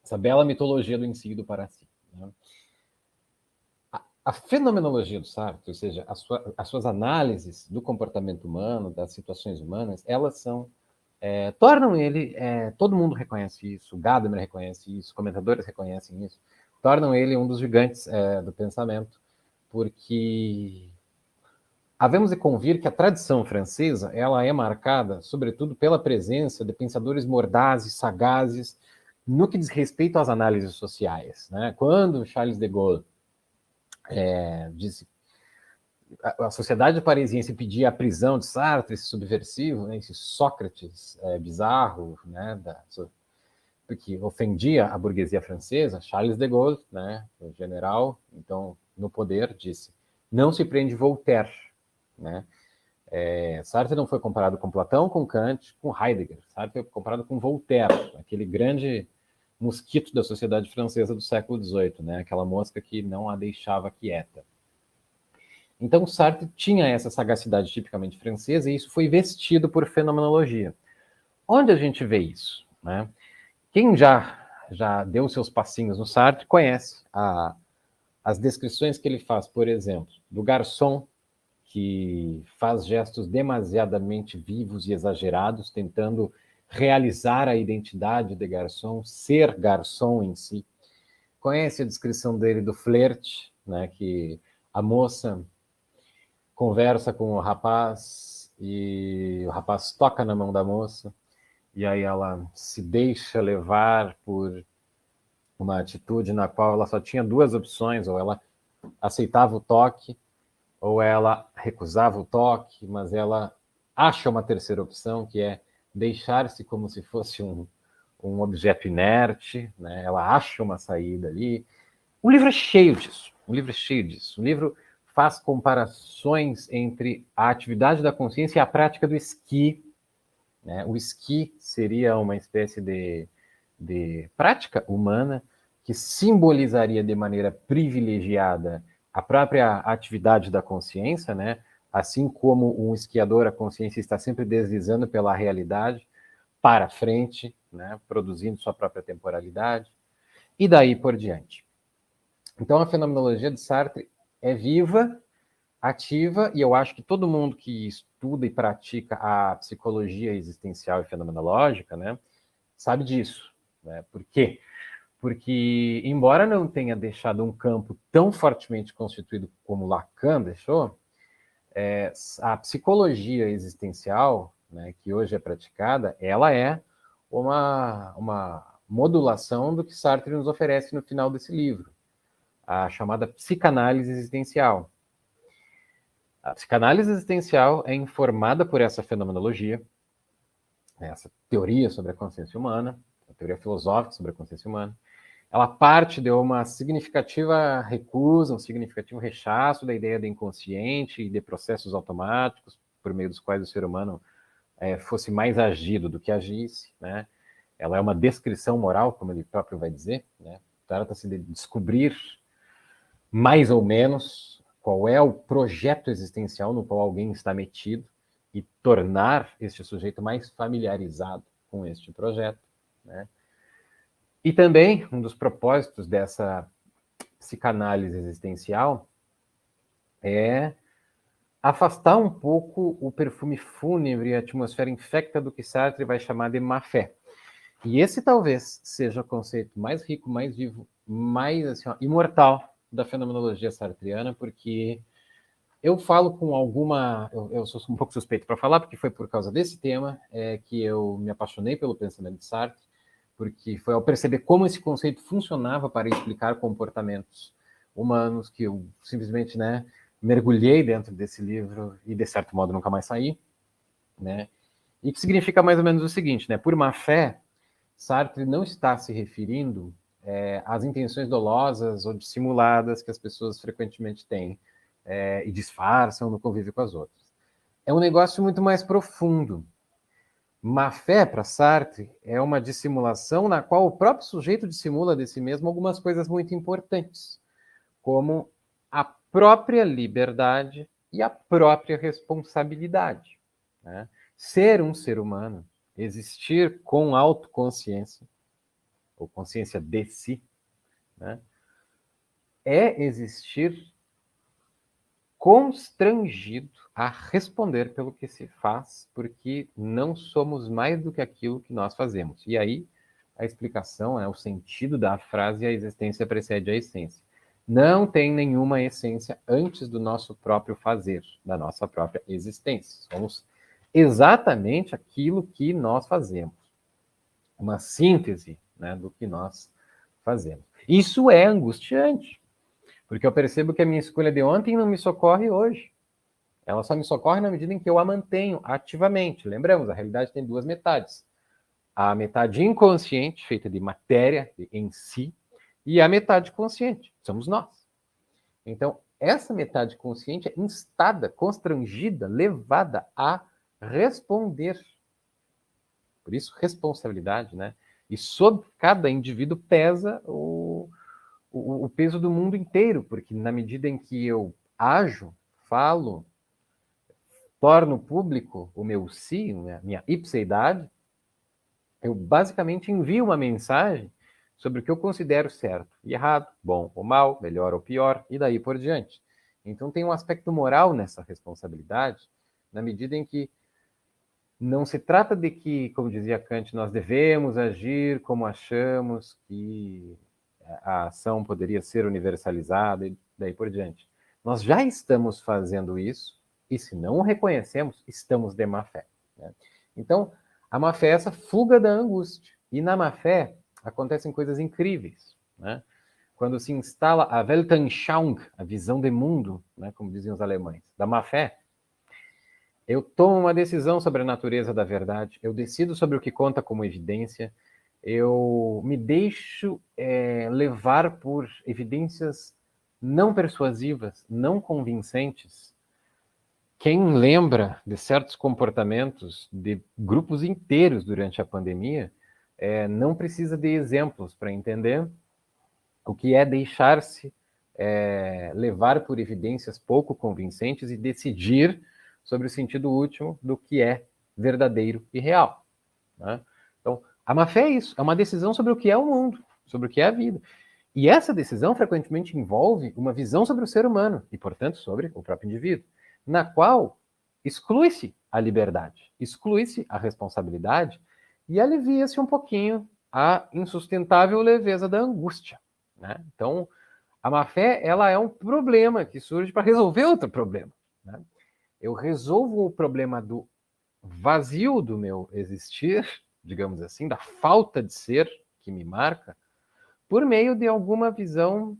essa bela mitologia do em si e do para si, né? A fenomenologia do Sartre, ou seja, as suas análises do comportamento humano, das situações humanas, elas tornam ele, todo mundo reconhece isso, Gadamer reconhece isso, comentadores reconhecem isso, tornam ele um dos gigantes do pensamento, porque havemos de convir que a tradição francesa ela é marcada, sobretudo, pela presença de pensadores mordazes, sagazes, no que diz respeito às análises sociais, né? Quando Charles de Gaulle disse a sociedade parisiense pedia a prisão de Sartre, esse subversivo, né, esse Sócrates bizarro, né, porque ofendia a burguesia francesa, Charles de Gaulle, né, o general, então, no poder, disse, não se prende Voltaire, né? Sartre não foi comparado com Platão, com Kant, com Heidegger. Sartre foi comparado com Voltaire, aquele grande mosquito da sociedade francesa do século XVIII, né? Aquela mosca que não a deixava quieta. Então, Sartre tinha essa sagacidade tipicamente francesa e isso foi vestido por fenomenologia. Onde a gente vê isso, né? Quem já deu seus passinhos no Sartre conhece as descrições que ele faz, por exemplo, do garçom que faz gestos demasiadamente vivos e exagerados, tentando realizar a identidade de garçom, ser garçom em si. Conhece a descrição dele do flerte, né, que a moça conversa com o rapaz e o rapaz toca na mão da moça e aí ela se deixa levar por uma atitude na qual ela só tinha 2 opções, ou ela aceitava o toque ou ela recusava o toque, mas ela acha uma terceira opção, que é deixar-se como se fosse um objeto inerte, né? Ela acha uma saída ali. O livro é cheio disso. O livro faz comparações entre a atividade da consciência e a prática do esqui, né? O esqui seria uma espécie de prática humana que simbolizaria de maneira privilegiada a própria atividade da consciência, né? Assim como um esquiador, a consciência está sempre deslizando pela realidade, para frente, né, produzindo sua própria temporalidade, e daí por diante. Então, a fenomenologia de Sartre é viva, ativa, e eu acho que todo mundo que estuda e pratica a psicologia existencial e fenomenológica, né, sabe disso. Né? Por quê? Porque, embora não tenha deixado um campo tão fortemente constituído como Lacan deixou, a psicologia existencial, né, que hoje é praticada, ela é uma modulação do que Sartre nos oferece no final desse livro, a chamada psicanálise existencial. A psicanálise existencial é informada por essa fenomenologia, essa teoria sobre a consciência humana, a teoria filosófica sobre a consciência humana. Ela parte de uma significativa recusa, um significativo rechaço da ideia do inconsciente e de processos automáticos, por meio dos quais o ser humano fosse mais agido do que agisse, né? Ela é uma descrição moral, como ele próprio vai dizer, né? Trata-se de descobrir mais ou menos qual é o projeto existencial no qual alguém está metido e tornar este sujeito mais familiarizado com este projeto, né? E também, um dos propósitos dessa psicanálise existencial é afastar um pouco o perfume fúnebre e a atmosfera infecta do que Sartre vai chamar de má-fé. E esse talvez seja o conceito mais rico, mais vivo, mais assim, imortal da fenomenologia sartriana, porque eu falo com alguma... Eu sou um pouco suspeito para falar, porque foi por causa desse tema que eu me apaixonei pelo pensamento de Sartre, porque foi ao perceber como esse conceito funcionava para explicar comportamentos humanos que eu simplesmente, né, mergulhei dentro desse livro e, de certo modo, nunca mais saí, né? E que significa mais ou menos o seguinte, né? Por má fé, Sartre não está se referindo às intenções dolosas ou dissimuladas que as pessoas frequentemente têm e disfarçam no convívio com as outras. É um negócio muito mais profundo. Má-fé, para Sartre, é uma dissimulação na qual o próprio sujeito dissimula de si mesmo algumas coisas muito importantes, como a própria liberdade e a própria responsabilidade. Né? Ser um ser humano, existir com autoconsciência, ou consciência de si, né? É existir constrangido a responder pelo que se faz, porque não somos mais do que aquilo que nós fazemos. E aí a explicação, o sentido da frase, a existência precede a essência. Não tem nenhuma essência antes do nosso próprio fazer, da nossa própria existência. Somos exatamente aquilo que nós fazemos. Uma síntese, né, do que nós fazemos. Isso é angustiante, porque eu percebo que a minha escolha de ontem não me socorre hoje. Ela só me socorre na medida em que eu a mantenho ativamente. Lembramos, a realidade tem duas metades. A metade inconsciente, feita de matéria em si, e a metade consciente, somos nós. Então, essa metade consciente é instada, constrangida, levada a responder. Por isso, responsabilidade, né? E sobre cada indivíduo pesa o peso do mundo inteiro, porque na medida em que eu ajo, falo, torno público o meu si, a minha ipseidade, eu basicamente envio uma mensagem sobre o que eu considero certo e errado, bom ou mal, melhor ou pior, e daí por diante. Então tem um aspecto moral nessa responsabilidade, na medida em que não se trata de que, como dizia Kant, nós devemos agir como achamos que a ação poderia ser universalizada e daí por diante. Nós já estamos fazendo isso e, se não o reconhecemos, estamos de má fé. Né? Então, a má fé é essa fuga da angústia. E na má fé acontecem coisas incríveis. Né? Quando se instala a Weltanschauung, a visão de mundo, né, como diziam os alemães, da má fé, eu tomo uma decisão sobre a natureza da verdade, eu decido sobre o que conta como evidência, eu me deixo levar por evidências não persuasivas, não convincentes. Quem lembra de certos comportamentos de grupos inteiros durante a pandemia, não precisa de exemplos para entender o que é deixar-se levar por evidências pouco convincentes e decidir sobre o sentido último do que é verdadeiro e real. né? Então, a má-fé é isso, é uma decisão sobre o que é o mundo, sobre o que é a vida. E essa decisão frequentemente envolve uma visão sobre o ser humano e, portanto, sobre o próprio indivíduo, na qual exclui-se a liberdade, exclui-se a responsabilidade e alivia-se um pouquinho a insustentável leveza da angústia, né? Então, a má-fé, ela é um problema que surge para resolver outro problema, né? Eu resolvo o problema do vazio do meu existir, digamos assim, da falta de ser que me marca, por meio de alguma visão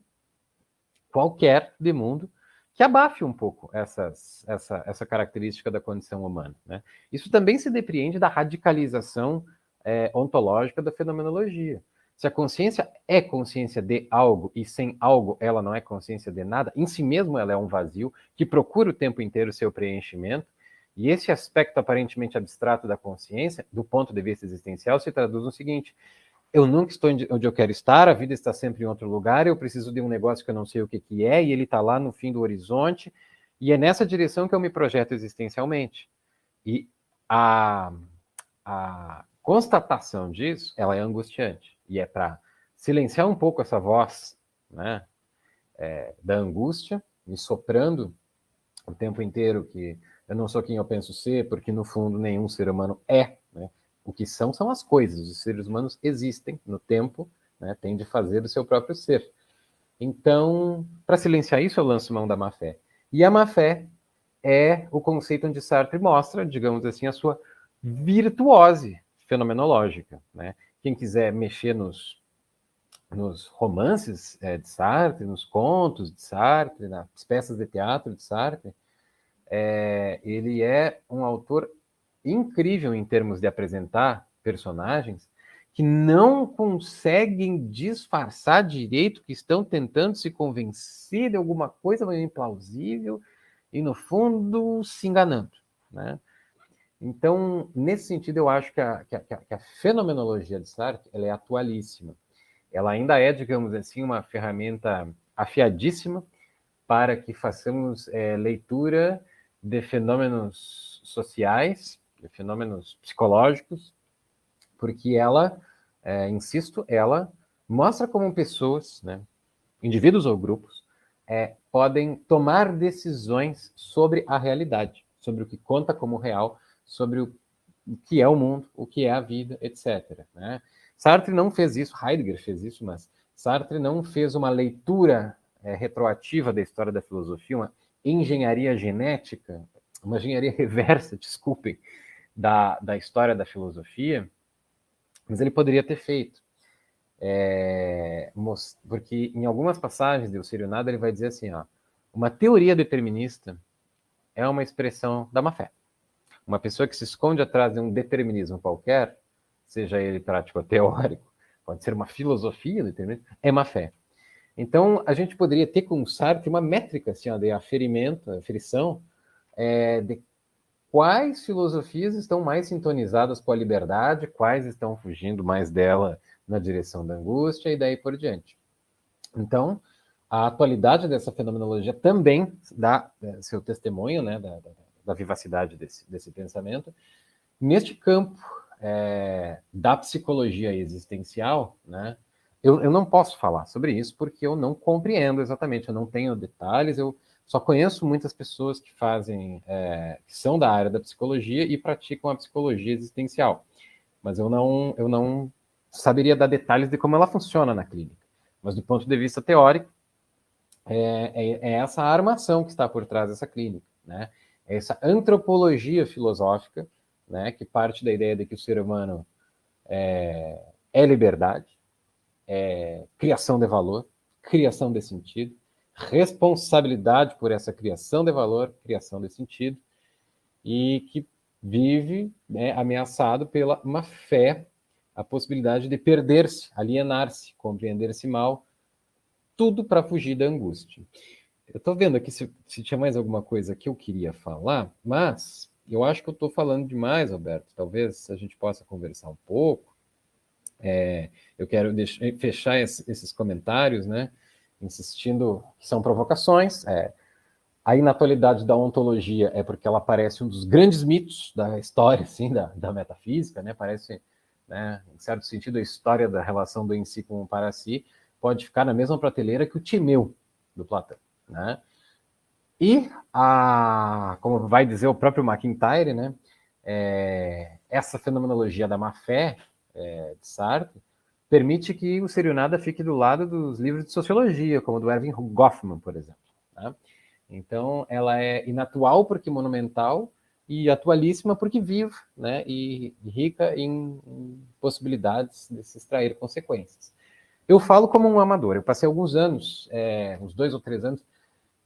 qualquer de mundo que abafe um pouco essa característica da condição humana, né? Isso também se depreende da radicalização ontológica da fenomenologia. Se a consciência é consciência de algo e sem algo ela não é consciência de nada, em si mesmo ela é um vazio que procura o tempo inteiro seu preenchimento, e esse aspecto aparentemente abstrato da consciência, do ponto de vista existencial, se traduz no seguinte: eu nunca estou onde eu quero estar, a vida está sempre em outro lugar, eu preciso de um negócio que eu não sei o que é, e ele está lá no fim do horizonte, e é nessa direção que eu me projeto existencialmente. E a constatação disso, ela é angustiante, e é para silenciar um pouco essa voz, né, da angústia, me soprando o tempo inteiro que eu não sou quem eu penso ser, porque no fundo nenhum ser humano é, né? O que são as coisas. Os seres humanos existem no tempo, né? Tem de fazer o seu próprio ser. Então, para silenciar isso, eu lanço mão da má-fé. E a má-fé é o conceito onde Sartre mostra, digamos assim, a sua virtuose fenomenológica, né? Quem quiser mexer nos romances de Sartre, nos contos de Sartre, nas peças de teatro de Sartre, ele é um autor incrível em termos de apresentar personagens que não conseguem disfarçar direito que estão tentando se convencer de alguma coisa meio implausível e, no fundo, se enganando, né? Então, nesse sentido, eu acho que a fenomenologia de Sartre ela é atualíssima. Ela ainda é, digamos assim, uma ferramenta afiadíssima para que façamos leitura de fenômenos sociais, de fenômenos psicológicos, porque ela, insisto, ela mostra como pessoas, né, indivíduos ou grupos, podem tomar decisões sobre a realidade, sobre o que conta como real, sobre o que é o mundo, o que é a vida, etc., né? Sartre não fez isso, Heidegger fez isso, mas Sartre não fez uma leitura retroativa da história da filosofia, uma engenharia genética, uma engenharia reversa, desculpem, da história da filosofia, mas ele poderia ter feito. Porque em algumas passagens de O Ser e o Nada ele vai dizer assim, ó, uma teoria determinista é uma expressão da má-fé. Uma pessoa que se esconde atrás de um determinismo qualquer, seja ele prático ou teórico, pode ser uma filosofia determinista, é má-fé. Então, a gente poderia ter com o Sartre uma métrica assim, ó, de aferimento, aferição, de quais filosofias estão mais sintonizadas com a liberdade, quais estão fugindo mais dela na direção da angústia e daí por diante. Então, a atualidade dessa fenomenologia também dá seu testemunho, né, da vivacidade desse pensamento. Neste campo da psicologia existencial, né, eu não posso falar sobre isso porque eu não compreendo exatamente, eu não tenho detalhes, eu só conheço muitas pessoas que fazem, que são da área da psicologia e praticam a psicologia existencial, mas eu não saberia dar detalhes de como ela funciona na clínica. Mas do ponto de vista teórico, é essa armação que está por trás dessa clínica, né? É essa antropologia filosófica, né, que parte da ideia de que o ser humano é liberdade, criação de valor, criação de sentido, responsabilidade por essa criação de valor, criação de sentido, e que vive, né, ameaçado pela má fé, a possibilidade de perder-se, alienar-se, compreender-se mal, tudo para fugir da angústia. Eu estou vendo aqui se tinha mais alguma coisa que eu queria falar, mas eu acho que eu estou falando demais, Alberto. Talvez a gente possa conversar um pouco. Eu quero fechar esses comentários, né? Insistindo que são provocações. A inatualidade da ontologia é porque ela parece um dos grandes mitos da história, assim, da metafísica, né? Parece, né, em certo sentido, a história da relação do em si com o para si pode ficar na mesma prateleira que o Timeu, do Platão, né? E, como vai dizer o próprio MacIntyre, né, essa fenomenologia da má-fé de Sartre permite que o Ser e o Nada fique do lado dos livros de sociologia, como o do Erving Goffman, por exemplo. Tá? Então, ela é inatual porque monumental e atualíssima porque viva, né, e rica em possibilidades de se extrair consequências. Eu falo como um amador. Eu passei alguns anos, uns 2 ou 3 anos,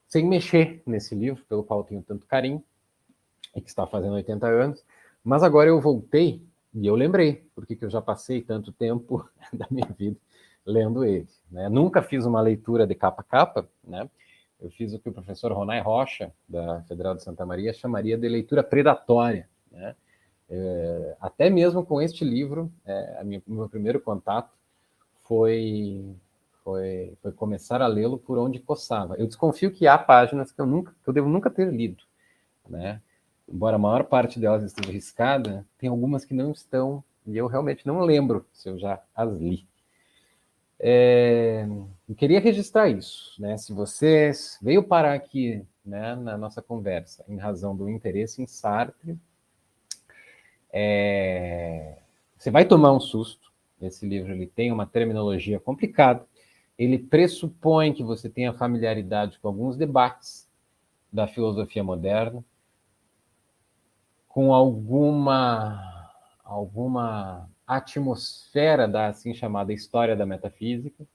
sem mexer nesse livro, pelo qual eu tenho tanto carinho, e que está fazendo 80 anos, mas agora eu voltei e eu lembrei porque que eu já passei tanto tempo da minha vida lendo ele. Né? Nunca fiz uma leitura de capa a capa, né? Eu fiz o que o professor Ronay Rocha, da Federal de Santa Maria, chamaria de leitura predatória. Né? Até mesmo com este livro, meu primeiro contato foi começar a lê-lo por onde coçava. Eu desconfio que há páginas que eu devo nunca ter lido, né? Embora a maior parte delas esteja riscada, tem algumas que não estão, e eu realmente não lembro se eu já as li. Eu queria registrar isso, né? Se você veio parar aqui, né, na nossa conversa em razão do interesse em Sartre, você vai tomar um susto. Esse livro ele tem uma terminologia complicada, ele pressupõe que você tenha familiaridade com alguns debates da filosofia moderna, com alguma atmosfera da assim chamada história da metafísica,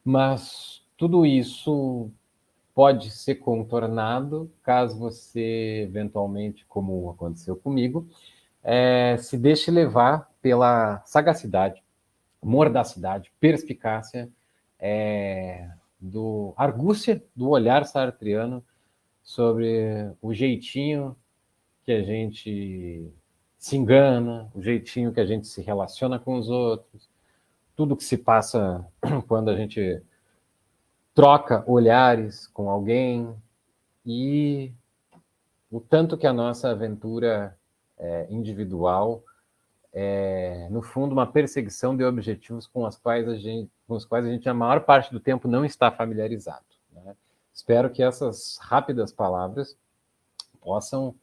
mas tudo isso pode ser contornado caso você, eventualmente, como aconteceu comigo, se deixe levar pela sagacidade, mordacidade, perspicácia, argúcia do olhar sartriano sobre o jeitinho que a gente se engana, o jeitinho que a gente se relaciona com os outros, tudo que se passa quando a gente troca olhares com alguém e o tanto que a nossa aventura individual é, no fundo, uma perseguição de objetivos com os quais a gente, a maior parte do tempo, não está familiarizado. Né? Espero que essas rápidas palavras possam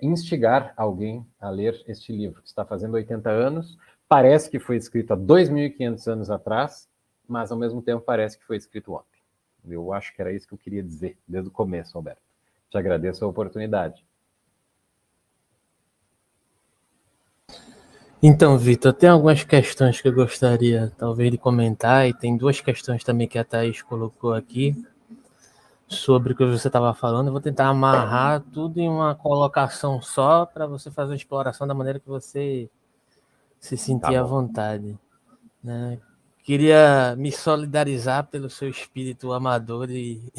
instigar alguém a ler este livro, que está fazendo 80 anos, parece que foi escrito há 2.500 anos atrás, mas, ao mesmo tempo, parece que foi escrito ontem. Eu acho que era isso que eu queria dizer desde o começo, Alberto. Te agradeço a oportunidade. Então, Vitor, tem algumas questões que eu gostaria, talvez, de comentar, e tem 2 questões também que a Thaís colocou aqui, sobre o que você estava falando. Eu vou tentar amarrar tudo em uma colocação só, para você fazer uma exploração da maneira que você se sentir à vontade. Né? Queria me solidarizar pelo seu espírito amador de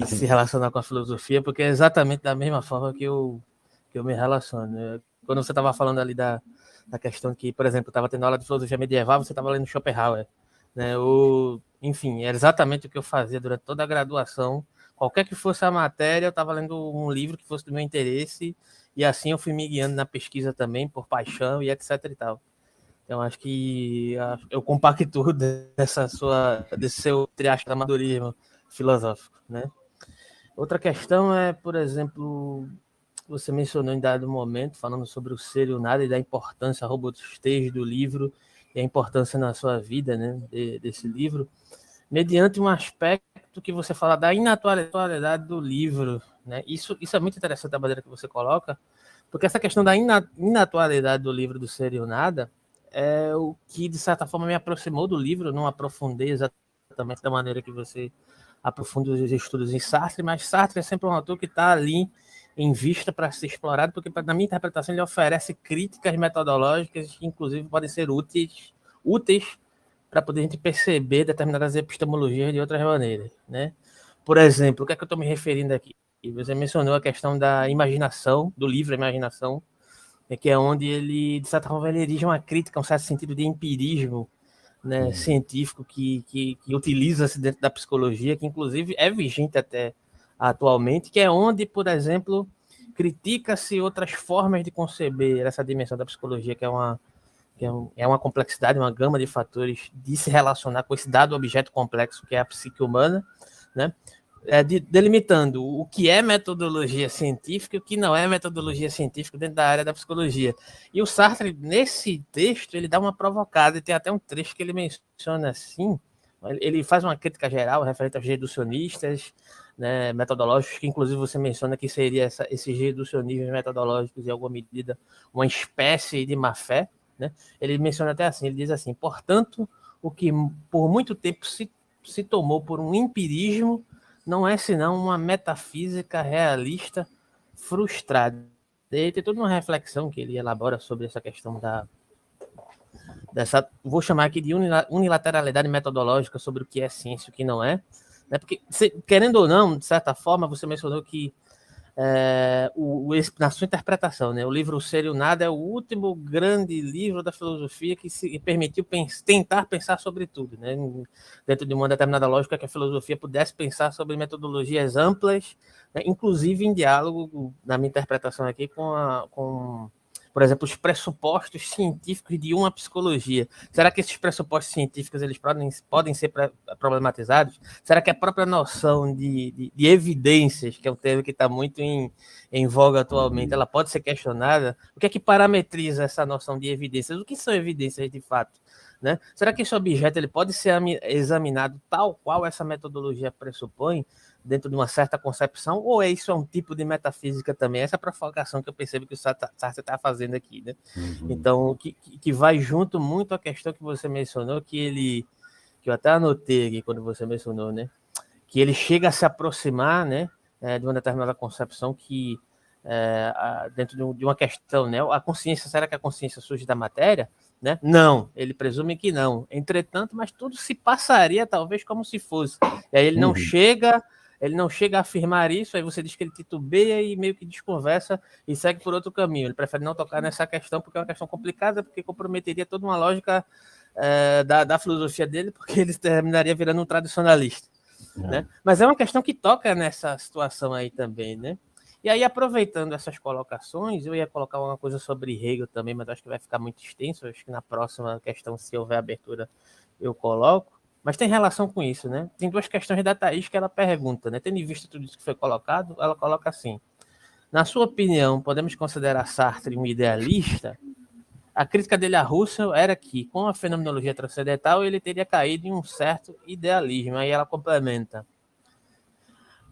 se relacionar com a filosofia, porque é exatamente da mesma forma que eu me relaciono. Quando você estava falando ali da questão que, por exemplo, estava tendo aula de filosofia medieval, você estava lendo Schopenhauer, né? Enfim, era exatamente o que eu fazia durante toda a graduação. Qualquer que fosse a matéria, eu estava lendo um livro que fosse do meu interesse, e assim eu fui me guiando na pesquisa também, por paixão e etc e tal. Então, acho que eu compactuo desse seu triacho de amadorismo filosófico, né? Outra questão é, por exemplo, você mencionou em dado momento, falando sobre o ser e o nada e da importância, a robustez do livro e a importância na sua vida, né, desse livro, mediante um aspecto que você fala da inatualidade do livro, né? Isso é muito interessante a maneira que você coloca, porque essa questão da inatualidade do livro do ser e o nada é o que, de certa forma, me aproximou do livro. Não aprofundei exatamente da maneira que você aprofunda os estudos em Sartre, mas Sartre é sempre um autor que está ali em vista para ser explorado, porque, na minha interpretação, ele oferece críticas metodológicas que, inclusive, podem ser úteis para poder a gente perceber determinadas epistemologias de outras maneiras, né? Por exemplo, o que é que eu estou me referindo aqui? Você mencionou a questão da imaginação, do livro Imaginação, que é onde ele, de certa forma, ele erige uma crítica, um certo sentido de empirismo né, científico que utiliza-se dentro da psicologia, que inclusive é vigente até atualmente, que é onde, por exemplo, critica-se outras formas de conceber essa dimensão da psicologia, que é uma complexidade, uma gama de fatores de se relacionar com esse dado objeto complexo que é a psique humana, né? Delimitando o que é metodologia científica e o que não é metodologia científica dentro da área da psicologia. E o Sartre, nesse texto, ele dá uma provocada, e tem até um trecho que ele menciona assim, ele faz uma crítica geral referente aos reducionistas, né, metodológicos, que inclusive você menciona que seria esses reducionismos metodológicos, em alguma medida, uma espécie de má-fé, né? Ele menciona até assim, ele diz assim, portanto, o que por muito tempo se tomou por um empirismo não é senão uma metafísica realista frustrada. E tem toda uma reflexão que ele elabora sobre essa questão dessa, vou chamar aqui de unilateralidade metodológica sobre o que é ciência e o que não é, né? Porque, querendo ou não, de certa forma, você mencionou que na sua interpretação, né, o livro O Ser e o Nada é o último grande livro da filosofia que se permitiu tentar pensar sobre tudo, né, dentro de uma determinada lógica que a filosofia pudesse pensar sobre metodologias amplas, né, inclusive em diálogo, na minha interpretação aqui, com por exemplo, os pressupostos científicos de uma psicologia. Será que esses pressupostos científicos eles podem ser problematizados? Será que a própria noção de evidências, que é um termo que está muito em voga atualmente, ela pode ser questionada? O que é que parametriza essa noção de evidências? O que são evidências de fato? Né? Será que esse objeto ele pode ser examinado tal qual essa metodologia pressupõe, dentro de uma certa concepção, ou isso é um tipo de metafísica também? Essa é a provocação que eu percebo que o Sartre está fazendo aqui, né? Então, que vai junto muito à questão que você mencionou, que eu até anotei aqui quando você mencionou, né? Que ele chega a se aproximar, né, de uma determinada concepção que, dentro de uma questão, né? A consciência, será que a consciência surge da matéria? Né? Não, ele presume que não. Entretanto, mas tudo se passaria talvez como se fosse. E aí ele não chega a afirmar isso, aí você diz que ele titubeia e meio que desconversa e segue por outro caminho. Ele prefere não tocar nessa questão porque é uma questão complicada, porque comprometeria toda uma lógica da filosofia dele, porque ele terminaria virando um tradicionalista. Né? Mas é uma questão que toca nessa situação aí também, né? E aí, aproveitando essas colocações, eu ia colocar uma coisa sobre Hegel também, mas acho que vai ficar muito extenso. Acho que na próxima questão, se houver abertura, eu coloco. Mas tem relação com isso, né? Tem duas questões da Thaís que ela pergunta, né? Tendo em vista tudo isso que foi colocado, ela coloca assim: na sua opinião, podemos considerar Sartre um idealista? A crítica dele a Russell era que, com a fenomenologia transcendental, ele teria caído em um certo idealismo. Aí ela complementa: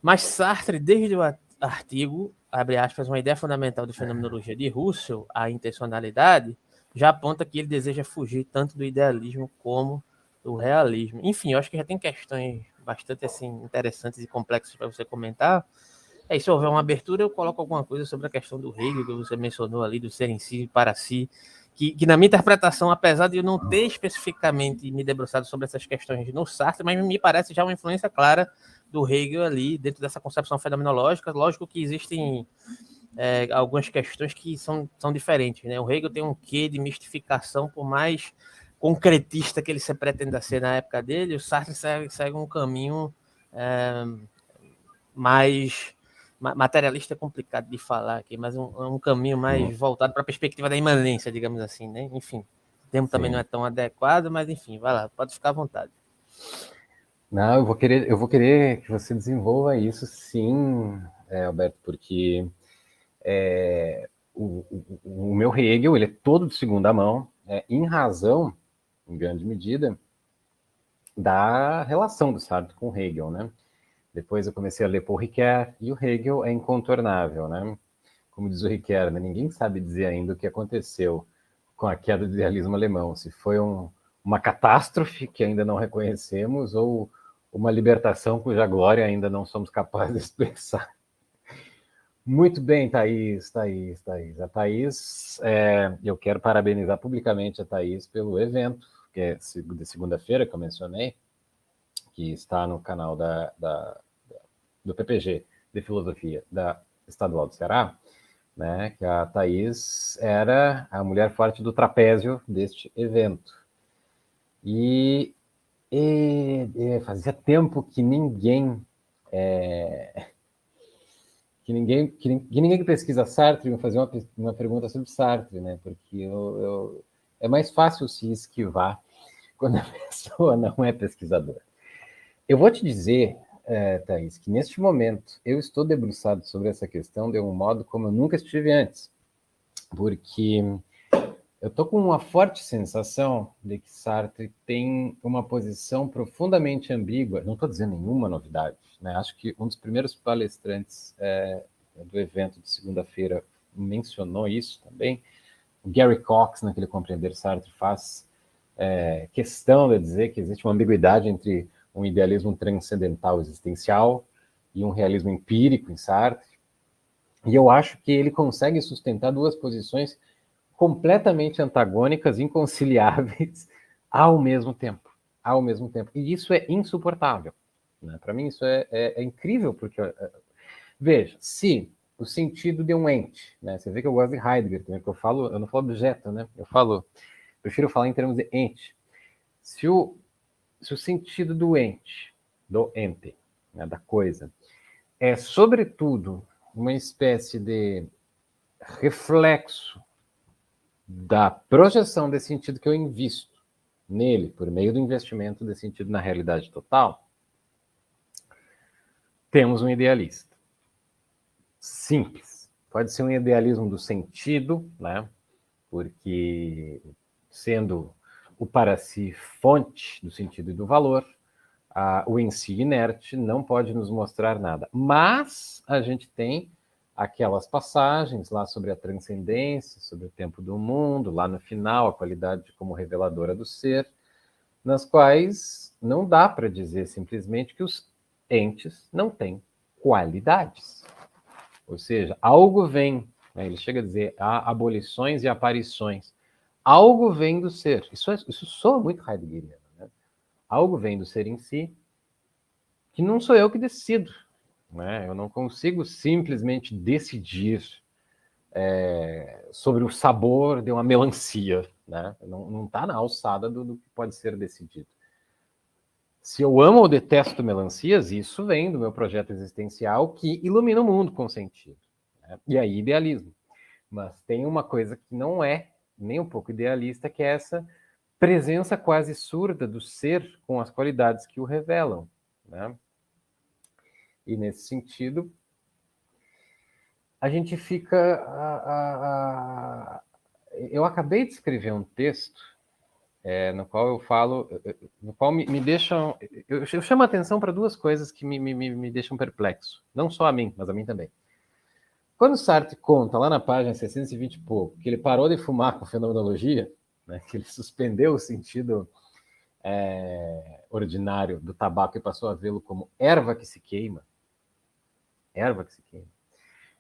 mas Sartre, desde o artigo, abre aspas, uma ideia fundamental de fenomenologia de Russell, a intencionalidade, já aponta que ele deseja fugir tanto do idealismo como do realismo. Enfim, eu acho que já tem questões bastante assim, interessantes e complexas para você comentar. Se houver uma abertura, eu coloco alguma coisa sobre a questão do Hegel, que você mencionou ali, do ser em si, para si, que na minha interpretação, apesar de eu não ter especificamente me debruçado sobre essas questões no Sartre, mas me parece já uma influência clara do Hegel ali, dentro dessa concepção fenomenológica. Lógico que existem algumas questões que são diferentes, né? O Hegel tem um quê de mistificação, por mais concretista que ele se pretenda ser na época dele, o Sartre segue um caminho mais materialista, é complicado de falar aqui, mas um caminho mais voltado para a perspectiva da imanência, digamos assim, né? Enfim, o termo também não é tão adequado, mas enfim, vai lá, pode ficar à vontade. Não, eu vou querer que você desenvolva isso, sim, Alberto, porque o meu Hegel, ele é todo de segunda mão, em razão, em grande medida, da relação do Sartre com Hegel, né? Depois eu comecei a ler Paul Ricoeur, e o Hegel é incontornável, né? Como diz o Ricoeur, né? Ninguém sabe dizer ainda o que aconteceu com a queda do idealismo alemão, se foi uma catástrofe que ainda não reconhecemos ou uma libertação cuja glória ainda não somos capazes de expressar. Muito bem, Thaís. A Thaís, eu quero parabenizar publicamente a Thaís pelo evento, que é de segunda-feira, que eu mencionei, que está no canal do PPG de Filosofia da Estadual do Ceará, né, que a Thaís era a mulher forte do trapézio deste evento. E fazia tempo que ninguém que pesquisa Sartre me fazia uma pergunta sobre Sartre, né? Porque é mais fácil se esquivar quando a pessoa não é pesquisadora. Eu vou te dizer, Thaís, que neste momento eu estou debruçado sobre essa questão de um modo como eu nunca estive antes, porque eu estou com uma forte sensação de que Sartre tem uma posição profundamente ambígua. Não estou dizendo nenhuma novidade, né? Acho que um dos primeiros palestrantes do evento de segunda-feira mencionou isso também. O Gary Cox, naquele Compreender Sartre, faz questão de dizer que existe uma ambiguidade entre um idealismo transcendental existencial e um realismo empírico em Sartre. E eu acho que ele consegue sustentar duas posições completamente antagônicas, inconciliáveis, ao mesmo tempo. Ao mesmo tempo. E isso é insuportável. Né? Para mim, isso é incrível, porque, veja, se o sentido de um ente, né? Você vê que eu gosto de Heidegger também, porque eu não falo objeto, né? Prefiro falar em termos de ente. Se o sentido do ente, né, da coisa, é, sobretudo, uma espécie de reflexo da projeção desse sentido que eu invisto nele, por meio do investimento desse sentido na realidade total, temos um idealista. Simples. Pode ser um idealismo do sentido, né? Porque, sendo o para si fonte do sentido e do valor, o em si inerte não pode nos mostrar nada. Mas a gente tem aquelas passagens lá sobre a transcendência, sobre o tempo do mundo, lá no final, a qualidade como reveladora do ser, nas quais não dá para dizer simplesmente que os entes não têm qualidades. Ou seja, algo vem, né, ele chega a dizer, há abolições e aparições. Algo vem do ser. Isso soa muito heideggeriano, né? Algo vem do ser em si, que não sou eu que decido. Né? Eu não consigo simplesmente decidir sobre o sabor de uma melancia. Né? Não está na alçada do que pode ser decidido. Se eu amo ou detesto melancias, isso vem do meu projeto existencial que ilumina o mundo com sentido. Né? E aí, idealismo. Mas tem uma coisa que não é nem um pouco idealista, que é essa presença quase surda do ser com as qualidades que o revelam. Né? E, nesse sentido, a gente fica... Eu acabei de escrever um texto no qual eu falo... No qual me deixam... Eu chamo a atenção para duas coisas que me deixam perplexo. Não só a mim, mas a mim também. Quando Sartre conta, lá na página 620 e pouco, que ele parou de fumar com fenomenologia, né, que ele suspendeu o sentido ordinário do tabaco e passou a vê-lo como erva que se queima. Erva que se queima.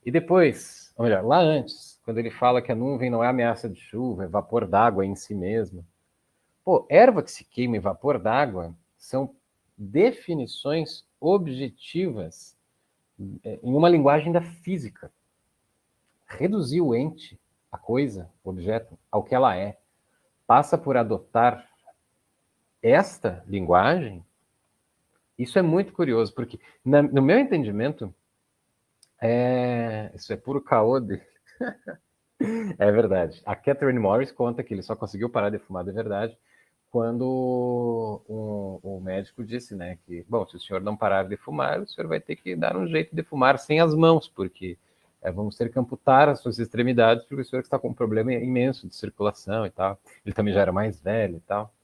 E depois, ou melhor, lá antes, quando ele fala que a nuvem não é ameaça de chuva, é vapor d'água em si mesmo. Pô, erva que se queima e vapor d'água são definições objetivas em uma linguagem da física. Reduzir o ente, a coisa, o objeto, ao que ela é, passa por adotar esta linguagem. Isso é muito curioso, porque, no meu entendimento, isso é puro caô dele. É verdade. A Catherine Morris conta que ele só conseguiu parar de fumar de verdade quando o médico disse, né, que, bom, se o senhor não parar de fumar, o senhor vai ter que dar um jeito de fumar sem as mãos, porque vamos ter que amputar as suas extremidades, porque o senhor está com um problema imenso de circulação e tal. Ele também já era mais velho e tal.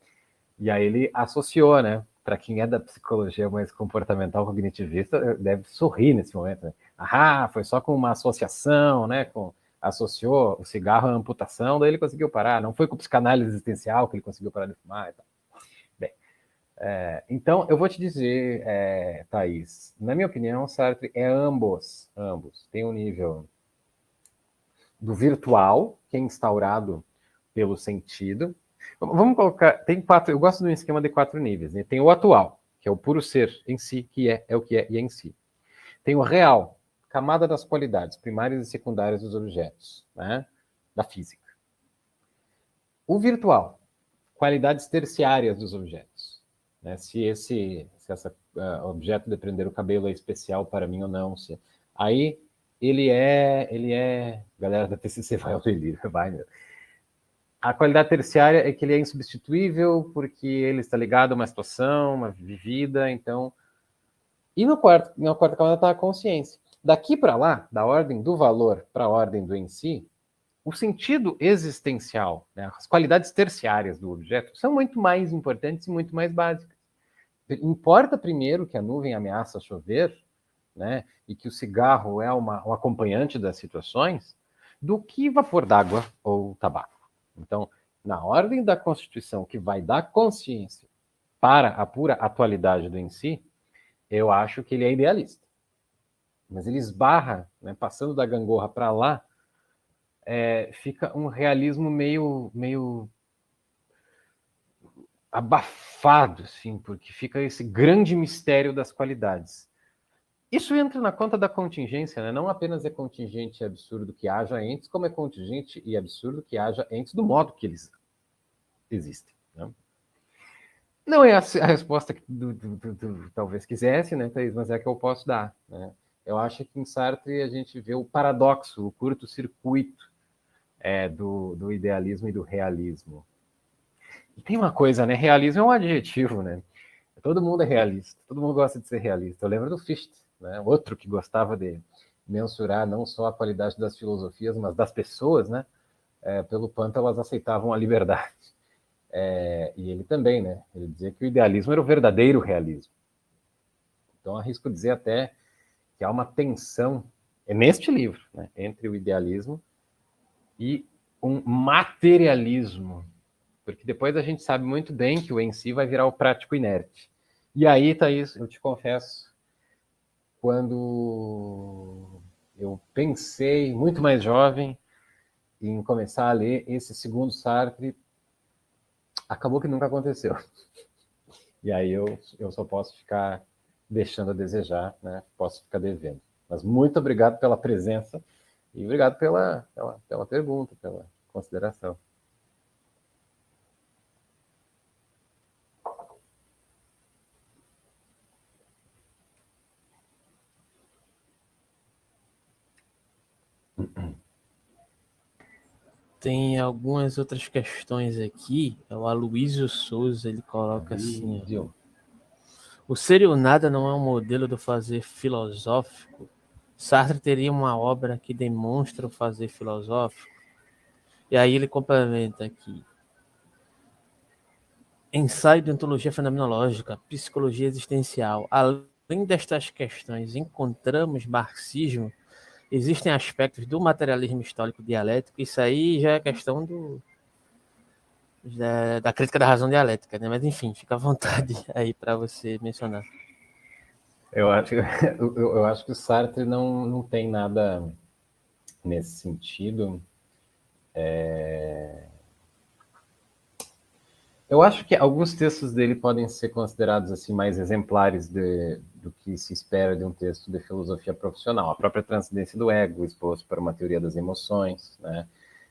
E aí ele associou, né, para quem é da psicologia mais comportamental cognitivista, deve sorrir nesse momento, né? Foi só com uma associação, né, associou o cigarro à amputação, daí ele conseguiu parar. Não foi com psicanálise existencial que ele conseguiu parar de fumar e tal. Bem, então eu vou te dizer, Thaís, na minha opinião, Sartre é ambos. Tem um nível do virtual, que é instaurado pelo sentido. Vamos colocar, tem 4, eu gosto de um esquema de 4 níveis, né? Tem o atual, que é o puro ser em si, que é o que é e é em si. Tem o real, camada das qualidades primárias e secundárias dos objetos, né, da física. O virtual, qualidades terciárias dos objetos. Né? Se esse objeto de prender o cabelo é especial para mim ou não. Aí ele é... Galera da TCC vai ao delírio, vai, meu. A qualidade terciária é que ele é insubstituível porque ele está ligado a uma situação, uma vivida, então... E na quarta camada está a consciência. Daqui para lá, da ordem do valor para a ordem do em si, o sentido existencial, né, as qualidades terciárias do objeto são muito mais importantes e muito mais básicas. Importa primeiro que a nuvem ameaça chover, né, e que o cigarro é um acompanhante das situações, do que vapor d'água ou tabaco. Então, na ordem da Constituição que vai dar consciência para a pura atualidade do em si, eu acho que ele é idealista. Mas ele esbarra, né, passando da gangorra para lá, fica um realismo meio abafado, assim, porque fica esse grande mistério das qualidades. Isso entra na conta da contingência, né? Não apenas é contingente e absurdo que haja entes, como é contingente e absurdo que haja entes do modo que eles existem. Né? Não é a resposta que tu talvez quisesse, né, Thaís, mas é a que eu posso dar. Né? Eu acho que em Sartre a gente vê o paradoxo, o curto-circuito do idealismo e do realismo. E tem uma coisa, né? Realismo é um adjetivo, né? Todo mundo é realista, todo mundo gosta de ser realista. Eu lembro do Fichte, né? Outro que gostava de mensurar não só a qualidade das filosofias, mas das pessoas, né? Pelo quanto elas aceitavam a liberdade. E ele também, né? Ele dizia que o idealismo era o verdadeiro realismo. Então, arrisco dizer até que há uma tensão neste livro, né? Entre o idealismo e um materialismo, porque depois a gente sabe muito bem que o em si vai virar o prático inerte. E aí, Thaís, eu te confesso, quando eu pensei, muito mais jovem, em começar a ler esse segundo Sartre, acabou que nunca aconteceu. E aí eu só posso ficar deixando a desejar, né? Posso ficar devendo. Mas muito obrigado pela presença e obrigado pela pergunta, pela consideração. Tem algumas outras questões aqui. O Aloysio Souza, ele coloca assim: o ser e o nada não é um modelo do fazer filosófico? Sartre teria uma obra que demonstra o fazer filosófico? E aí ele complementa aqui: ensaio de ontologia fenomenológica, psicologia existencial. Além destas questões, encontramos marxismo. Existem aspectos do materialismo histórico dialético. Isso aí já é questão da crítica da razão dialética, né? Mas enfim, fica à vontade aí para você mencionar. Eu acho que o Sartre não tem nada nesse sentido. Eu acho que alguns textos dele podem ser considerados assim mais exemplares do que se espera de um texto de filosofia profissional. A própria transcendência do ego, exposto para uma teoria das emoções. Né?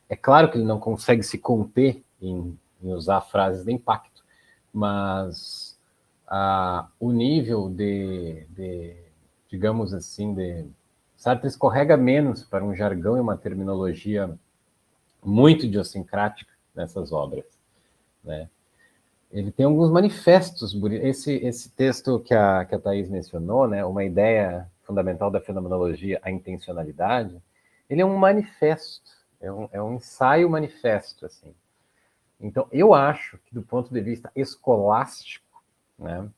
É claro que ele não consegue se conter em usar frases de impacto, mas o nível digamos assim, Sartre escorrega menos para um jargão e uma terminologia muito idiosincrática nessas obras, né? Ele tem alguns manifestos. Esse texto que a Thaís mencionou, né, uma ideia fundamental da fenomenologia, a intencionalidade, ele é um manifesto, é um ensaio manifesto, assim. Então, eu acho que, do ponto de vista escolástico, né,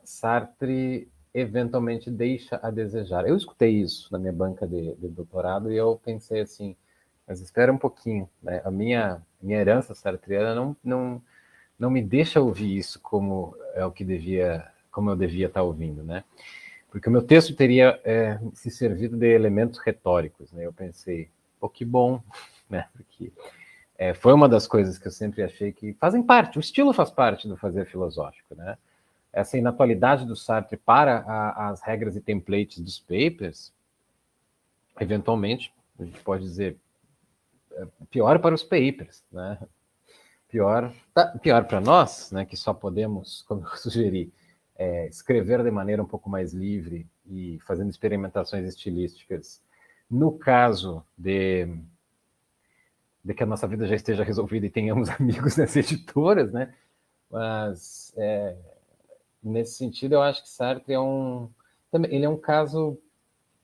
Sartre eventualmente deixa a desejar. Eu escutei isso na minha banca de doutorado e eu pensei assim, mas espera um pouquinho, né? A minha herança sartreana não me deixa ouvir isso como eu devia estar ouvindo, né? Porque o meu texto teria se servido de elementos retóricos, né? Eu pensei, pô, que bom, né? Porque foi uma das coisas que eu sempre achei que fazem parte, o estilo faz parte do fazer filosófico, né? Essa inatualidade do Sartre para as regras e templates dos papers, eventualmente, a gente pode dizer, pior para os papers, né? pior para nós, né, que só podemos, como eu sugeri, escrever de maneira um pouco mais livre e fazendo experimentações estilísticas. No caso de que a nossa vida já esteja resolvida e tenhamos amigos nas editoras, né? Mas nesse sentido, eu acho que Sartre ele é um caso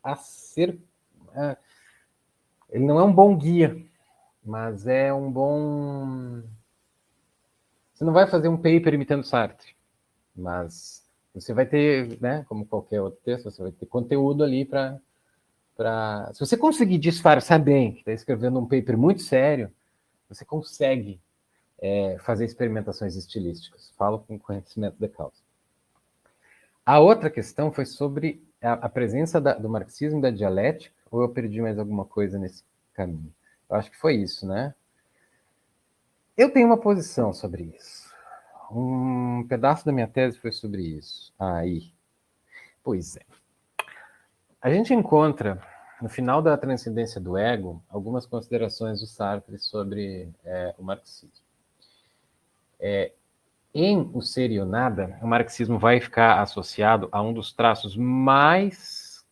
a ser, ele não é um bom guia, mas é um bom. Você não vai fazer um paper imitando Sartre, mas você vai ter, né, como qualquer outro texto, você vai ter conteúdo ali para. Se você conseguir disfarçar bem, que está escrevendo um paper muito sério, você consegue fazer experimentações estilísticas. Falo com conhecimento da causa. A outra questão foi sobre a presença do marxismo e da dialética, ou eu perdi mais alguma coisa nesse caminho? Eu acho que foi isso, né? Eu tenho uma posição sobre isso. Um pedaço da minha tese foi sobre isso. Aí. Pois é. A gente encontra, no final da Transcendência do Ego, algumas considerações do Sartre sobre o marxismo. Em O Ser e o Nada, o marxismo vai ficar associado a um dos traços mais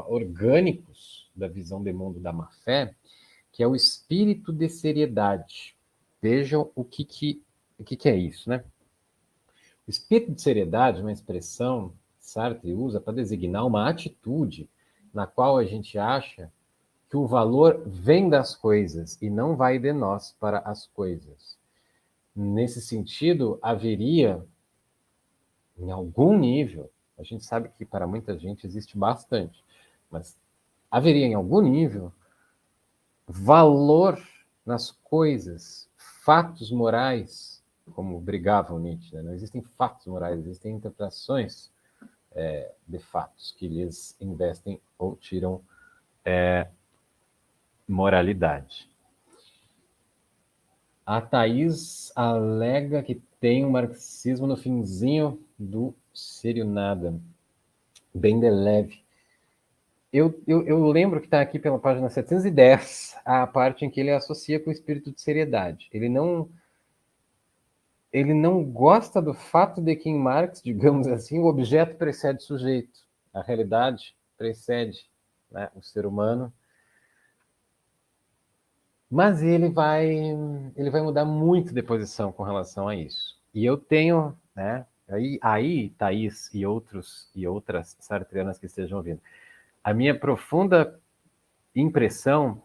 orgânicos da visão de mundo da má-fé, que é o espírito de seriedade. Vejam o que é isso, né? O espírito de seriedade é uma expressão que Sartre usa para designar uma atitude na qual a gente acha que o valor vem das coisas e não vai de nós para as coisas. Nesse sentido, haveria, em algum nível, a gente sabe que para muita gente existe bastante, mas haveria em algum nível valor nas coisas, fatos morais, como brigava o Nietzsche, né? Não existem fatos morais, existem interpretações de fatos que lhes investem ou tiram moralidade. A Thaís alega que tem um marxismo no finzinho do Ser e o Nada, bem de leve. Eu lembro que está aqui pela página 710 a parte em que ele associa com o espírito de seriedade. Ele não gosta do fato de que em Marx, digamos assim, o objeto precede o sujeito. A realidade precede, né, o ser humano. Mas ele vai mudar muito de posição com relação a isso. E eu tenho, né, aí Thaís e outras sartreanas que estejam ouvindo, a minha profunda impressão,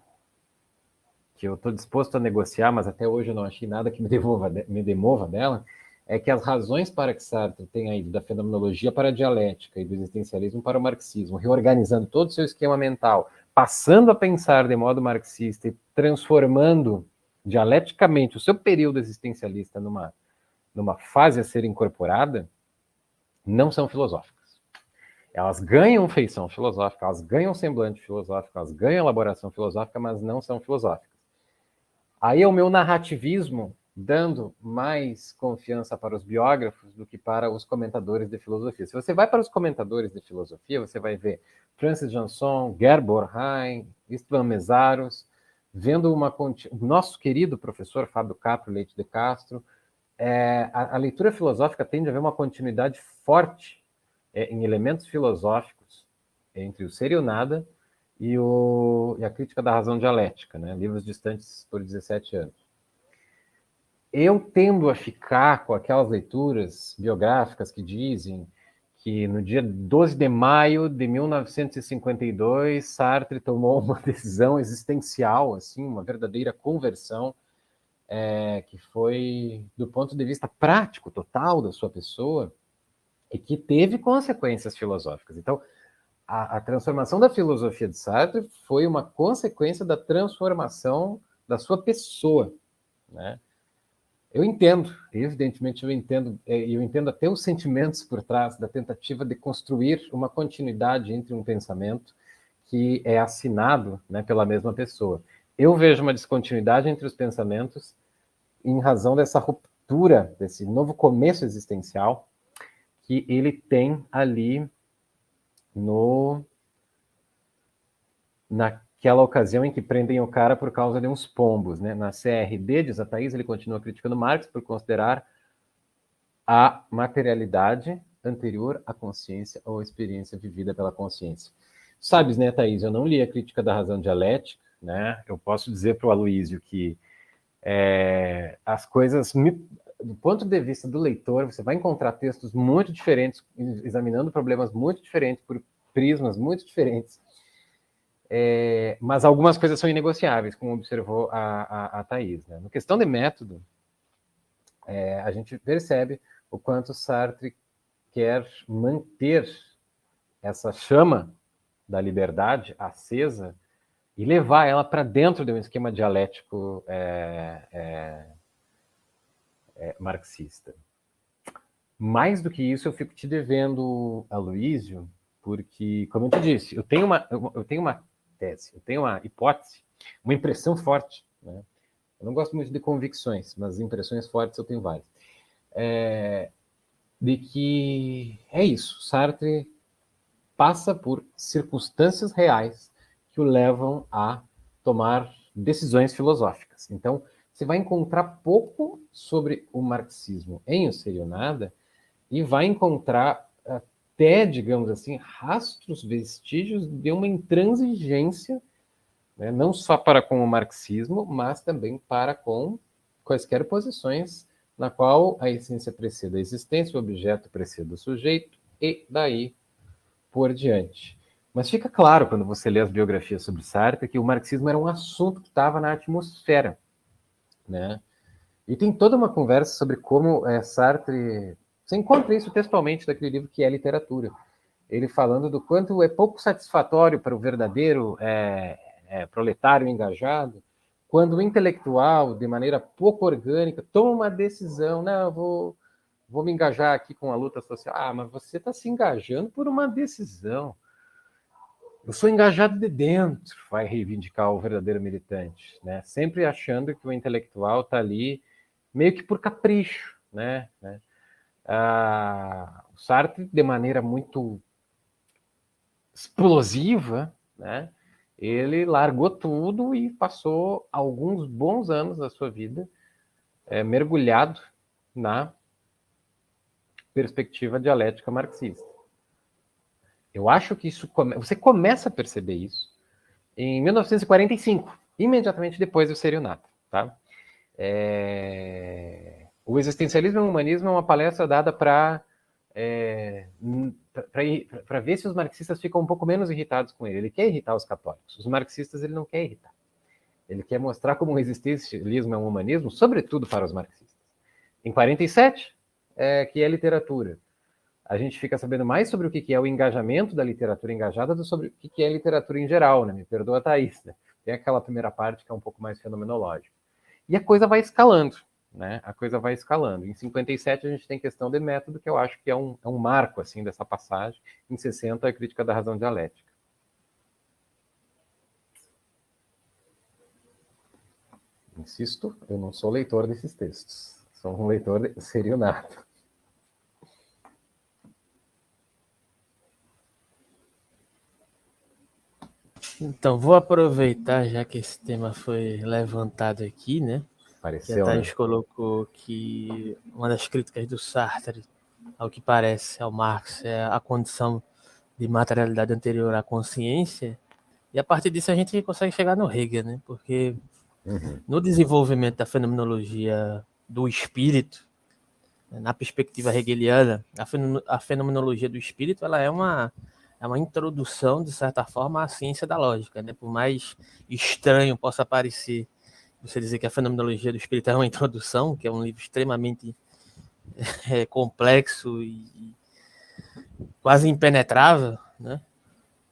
que eu estou disposto a negociar, mas até hoje eu não achei nada que me demova dela, é que as razões para que Sartre tenha ido da fenomenologia para a dialética e do existencialismo para o marxismo, reorganizando todo o seu esquema mental, passando a pensar de modo marxista e transformando dialeticamente o seu período existencialista numa fase a ser incorporada, não são filosóficas. Elas ganham feição filosófica, elas ganham semblante filosófico, elas ganham elaboração filosófica, mas não são filosóficas. Aí é o meu narrativismo dando mais confiança para os biógrafos do que para os comentadores de filosofia. Se você vai para os comentadores de filosofia, você vai ver Francis Jansson, Gerbor Hain, Istvan Mesaros, vendo o nosso querido professor Fábio Capro Leite de Castro. A leitura filosófica tende a ver uma continuidade forte em elementos filosóficos entre o Ser e o Nada e a Crítica da Razão Dialética, né? Livros distantes por 17 anos. Eu tendo a ficar com aquelas leituras biográficas que dizem que no dia 12 de maio de 1952, Sartre tomou uma decisão existencial, assim, uma verdadeira conversão, que foi do ponto de vista prático, total da sua pessoa, e que teve consequências filosóficas. Então, a transformação da filosofia de Sartre foi uma consequência da transformação da sua pessoa, né? Eu entendo, evidentemente eu entendo até os sentimentos por trás da tentativa de construir uma continuidade entre um pensamento que é assinado, né, pela mesma pessoa. Eu vejo uma descontinuidade entre os pensamentos em razão dessa ruptura, desse novo começo existencial que ele tem ali aquela ocasião em que prendem o cara por causa de uns pombos, né? Na CRD, diz a Thaís, ele continua criticando Marx por considerar a materialidade anterior à consciência ou à experiência vivida pela consciência. Sabes, né, Thaís, eu não li a Crítica da Razão Dialética, né? Eu posso dizer para o Aloísio que as coisas, do ponto de vista do leitor, você vai encontrar textos muito diferentes, examinando problemas muito diferentes, por prismas muito diferentes, mas algumas coisas são inegociáveis, como observou a Thaís, né? Na questão de método, a gente percebe o quanto Sartre quer manter essa chama da liberdade acesa e levar ela para dentro de um esquema dialético marxista. Mais do que isso, eu fico te devendo, Aloísio, porque, como eu te disse, eu tenho uma tese, eu tenho uma hipótese, uma impressão forte, né? Eu não gosto muito de convicções, mas impressões fortes eu tenho várias. De que é isso, Sartre passa por circunstâncias reais que o levam a tomar decisões filosóficas. Então, você vai encontrar pouco sobre o marxismo em O Ser e o Nada e vai encontrar até, digamos assim, rastros, vestígios de uma intransigência, né, não só para com o marxismo, mas também para com quaisquer posições na qual a essência precede a existência, o objeto precede o sujeito, e daí por diante. Mas fica claro, quando você lê as biografias sobre Sartre, que o marxismo era um assunto que estava na atmosfera, né? E tem toda uma conversa sobre como Sartre... Você encontra isso textualmente naquele livro que é Literatura. Ele falando do quanto é pouco satisfatório para o verdadeiro proletário engajado, quando o intelectual, de maneira pouco orgânica, toma uma decisão, não, vou me engajar aqui com a luta social. Ah, mas você está se engajando por uma decisão. Eu sou engajado de dentro, vai reivindicar o verdadeiro militante, né? Sempre achando que o intelectual está ali meio que por capricho, né? O Sartre, de maneira muito explosiva, né? Ele largou tudo e passou alguns bons anos da sua vida mergulhado na perspectiva dialética marxista. Eu acho que você começa a perceber isso em 1945, imediatamente depois do Ser e o Nada, tá? O Existencialismo e o Humanismo é uma palestra dada para ver se os marxistas ficam um pouco menos irritados com ele. Ele quer irritar os católicos. Os marxistas ele não quer irritar. Ele quer mostrar como o existencialismo é um humanismo, sobretudo para os marxistas. Em 47, que é literatura. A gente fica sabendo mais sobre o que é o engajamento da literatura engajada do que sobre o que é literatura em geral, né? Me perdoa, Thaís, né? Tem aquela primeira parte que é um pouco mais fenomenológica. E a coisa vai escalando, né? A coisa vai escalando. Em 57 a gente tem questão de método, que eu acho que é um marco assim dessa passagem. Em 60 a crítica da razão dialética. Insisto, eu não sou leitor desses textos. Sou um leitor de Ser e o Nada. Então, vou aproveitar, já que esse tema foi levantado aqui, né? Pareceu, que a Thaís colocou que uma das críticas do Sartre, ao que parece, ao Marx, é a condição de materialidade anterior à consciência, e a partir disso a gente consegue chegar no Hegel, né? Porque no desenvolvimento da fenomenologia do espírito, na perspectiva hegeliana, a fenomenologia do espírito ela é uma introdução, de certa forma, à ciência da lógica, né? Por mais estranho possa parecer você dizer que a fenomenologia do espírito é uma introdução, que é um livro extremamente complexo e quase impenetrável, né?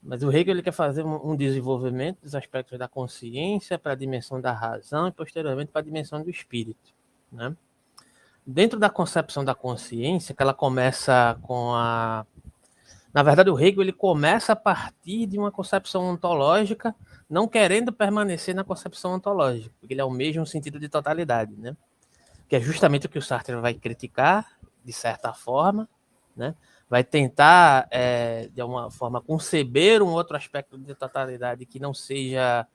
Mas o Hegel ele quer fazer um desenvolvimento dos aspectos da consciência para a dimensão da razão e posteriormente para a dimensão do espírito, né? Dentro da concepção da consciência, que ela começa com a... Na verdade, o Hegel ele começa a partir de uma concepção ontológica, não querendo permanecer na concepção ontológica, porque ele almeja um sentido de totalidade, né? Que é justamente o que o Sartre vai criticar, de certa forma, né? vai tentar, de alguma forma, conceber um outro aspecto de totalidade que não seja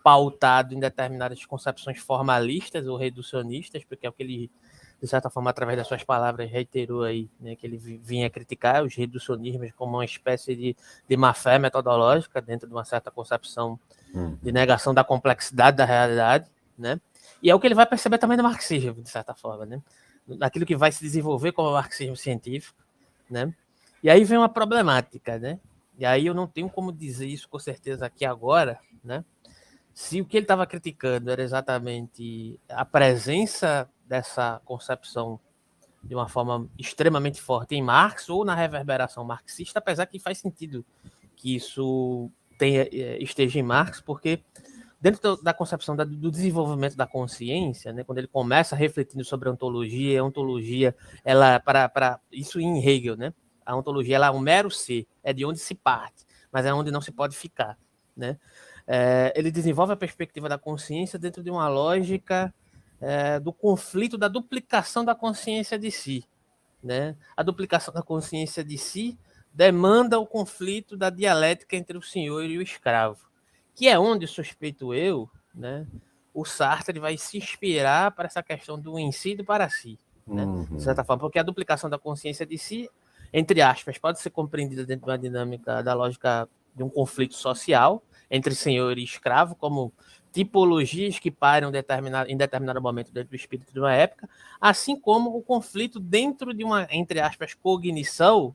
pautado em determinadas concepções formalistas ou reducionistas, porque é o que ele, de certa forma, através das suas palavras, reiterou aí, né, que ele vinha criticar os reducionismos como uma espécie de má-fé metodológica dentro de uma certa concepção de negação da complexidade da realidade, né? E é o que ele vai perceber também no marxismo, de certa forma, né? Naquilo que vai se desenvolver como marxismo científico, né? E aí vem uma problemática, né? E aí eu não tenho como dizer isso com certeza aqui agora, né? Se o que ele estava criticando era exatamente a presença dessa concepção de uma forma extremamente forte em Marx ou na reverberação marxista, apesar que faz sentido que isso esteja em Marx, porque dentro da concepção do desenvolvimento da consciência, né, quando ele começa refletindo sobre a ontologia, ela para isso em Hegel, né? A ontologia ela é um mero ser, é de onde se parte, mas é onde não se pode ficar, né? Ele desenvolve a perspectiva da consciência dentro de uma lógica do conflito da duplicação da consciência de si, né? A duplicação da consciência de si demanda o conflito da dialética entre o senhor e o escravo, que é onde, suspeito eu, né, o Sartre vai se inspirar para essa questão do em si e do para si, né? De certa forma, porque a duplicação da consciência de si, entre aspas, pode ser compreendida dentro de uma dinâmica da lógica de um conflito social entre senhor e escravo, como tipologias que param em determinado momento dentro do espírito de uma época, assim como o conflito dentro de uma, entre aspas, cognição,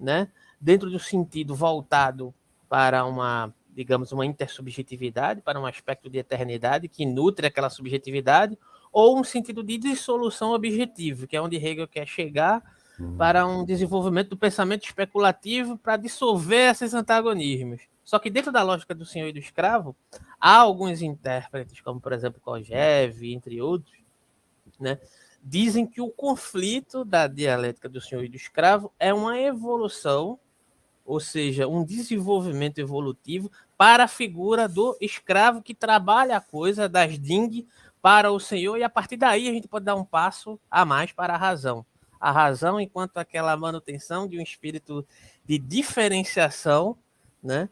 né, dentro de um sentido voltado para uma, digamos, uma intersubjetividade, para um aspecto de eternidade que nutre aquela subjetividade, ou um sentido de dissolução objetivo, que é onde Hegel quer chegar para um desenvolvimento do pensamento especulativo para dissolver esses antagonismos. Só que dentro da lógica do senhor e do escravo, há alguns intérpretes, como por exemplo Kojève, entre outros, né, dizem que o conflito da dialética do senhor e do escravo é uma evolução, ou seja, um desenvolvimento evolutivo para a figura do escravo que trabalha a coisa das ding para o senhor, e a partir daí a gente pode dar um passo a mais para a razão. A razão enquanto aquela manutenção de um espírito de diferenciação, né,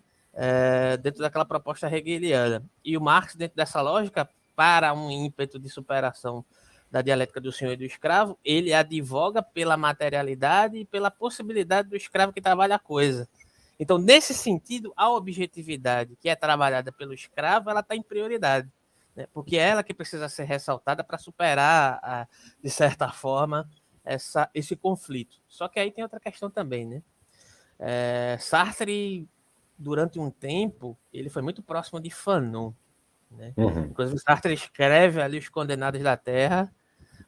dentro daquela proposta hegeliana. E o Marx, dentro dessa lógica, para um ímpeto de superação da dialética do senhor e do escravo, ele advoga pela materialidade e pela possibilidade do escravo que trabalha a coisa. Então, nesse sentido, a objetividade que é trabalhada pelo escravo, ela está em prioridade, né? Porque é ela que precisa ser ressaltada para superar, de certa forma, esse conflito. Só que aí tem outra questão também, né? Sartre, durante um tempo, ele foi muito próximo de Fanon, né? Inclusive, Sartre escreve ali Os Condenados da Terra,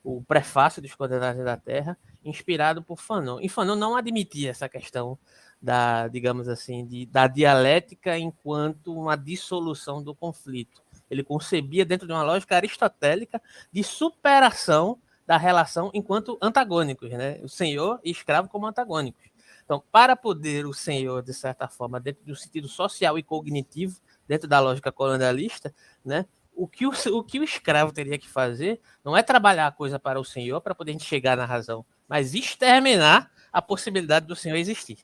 o prefácio dos Condenados da Terra, inspirado por Fanon. E Fanon não admitia essa questão da, digamos assim, da dialética enquanto uma dissolução do conflito. Ele concebia dentro de uma lógica aristotélica de superação da relação enquanto antagônicos, né? O senhor e escravo como antagônicos. Então, para poder o senhor, de certa forma, dentro do sentido social e cognitivo, dentro da lógica colonialista, né, o que o escravo teria que fazer não é trabalhar a coisa para o senhor para poder a gente chegar na razão, mas exterminar a possibilidade do senhor existir,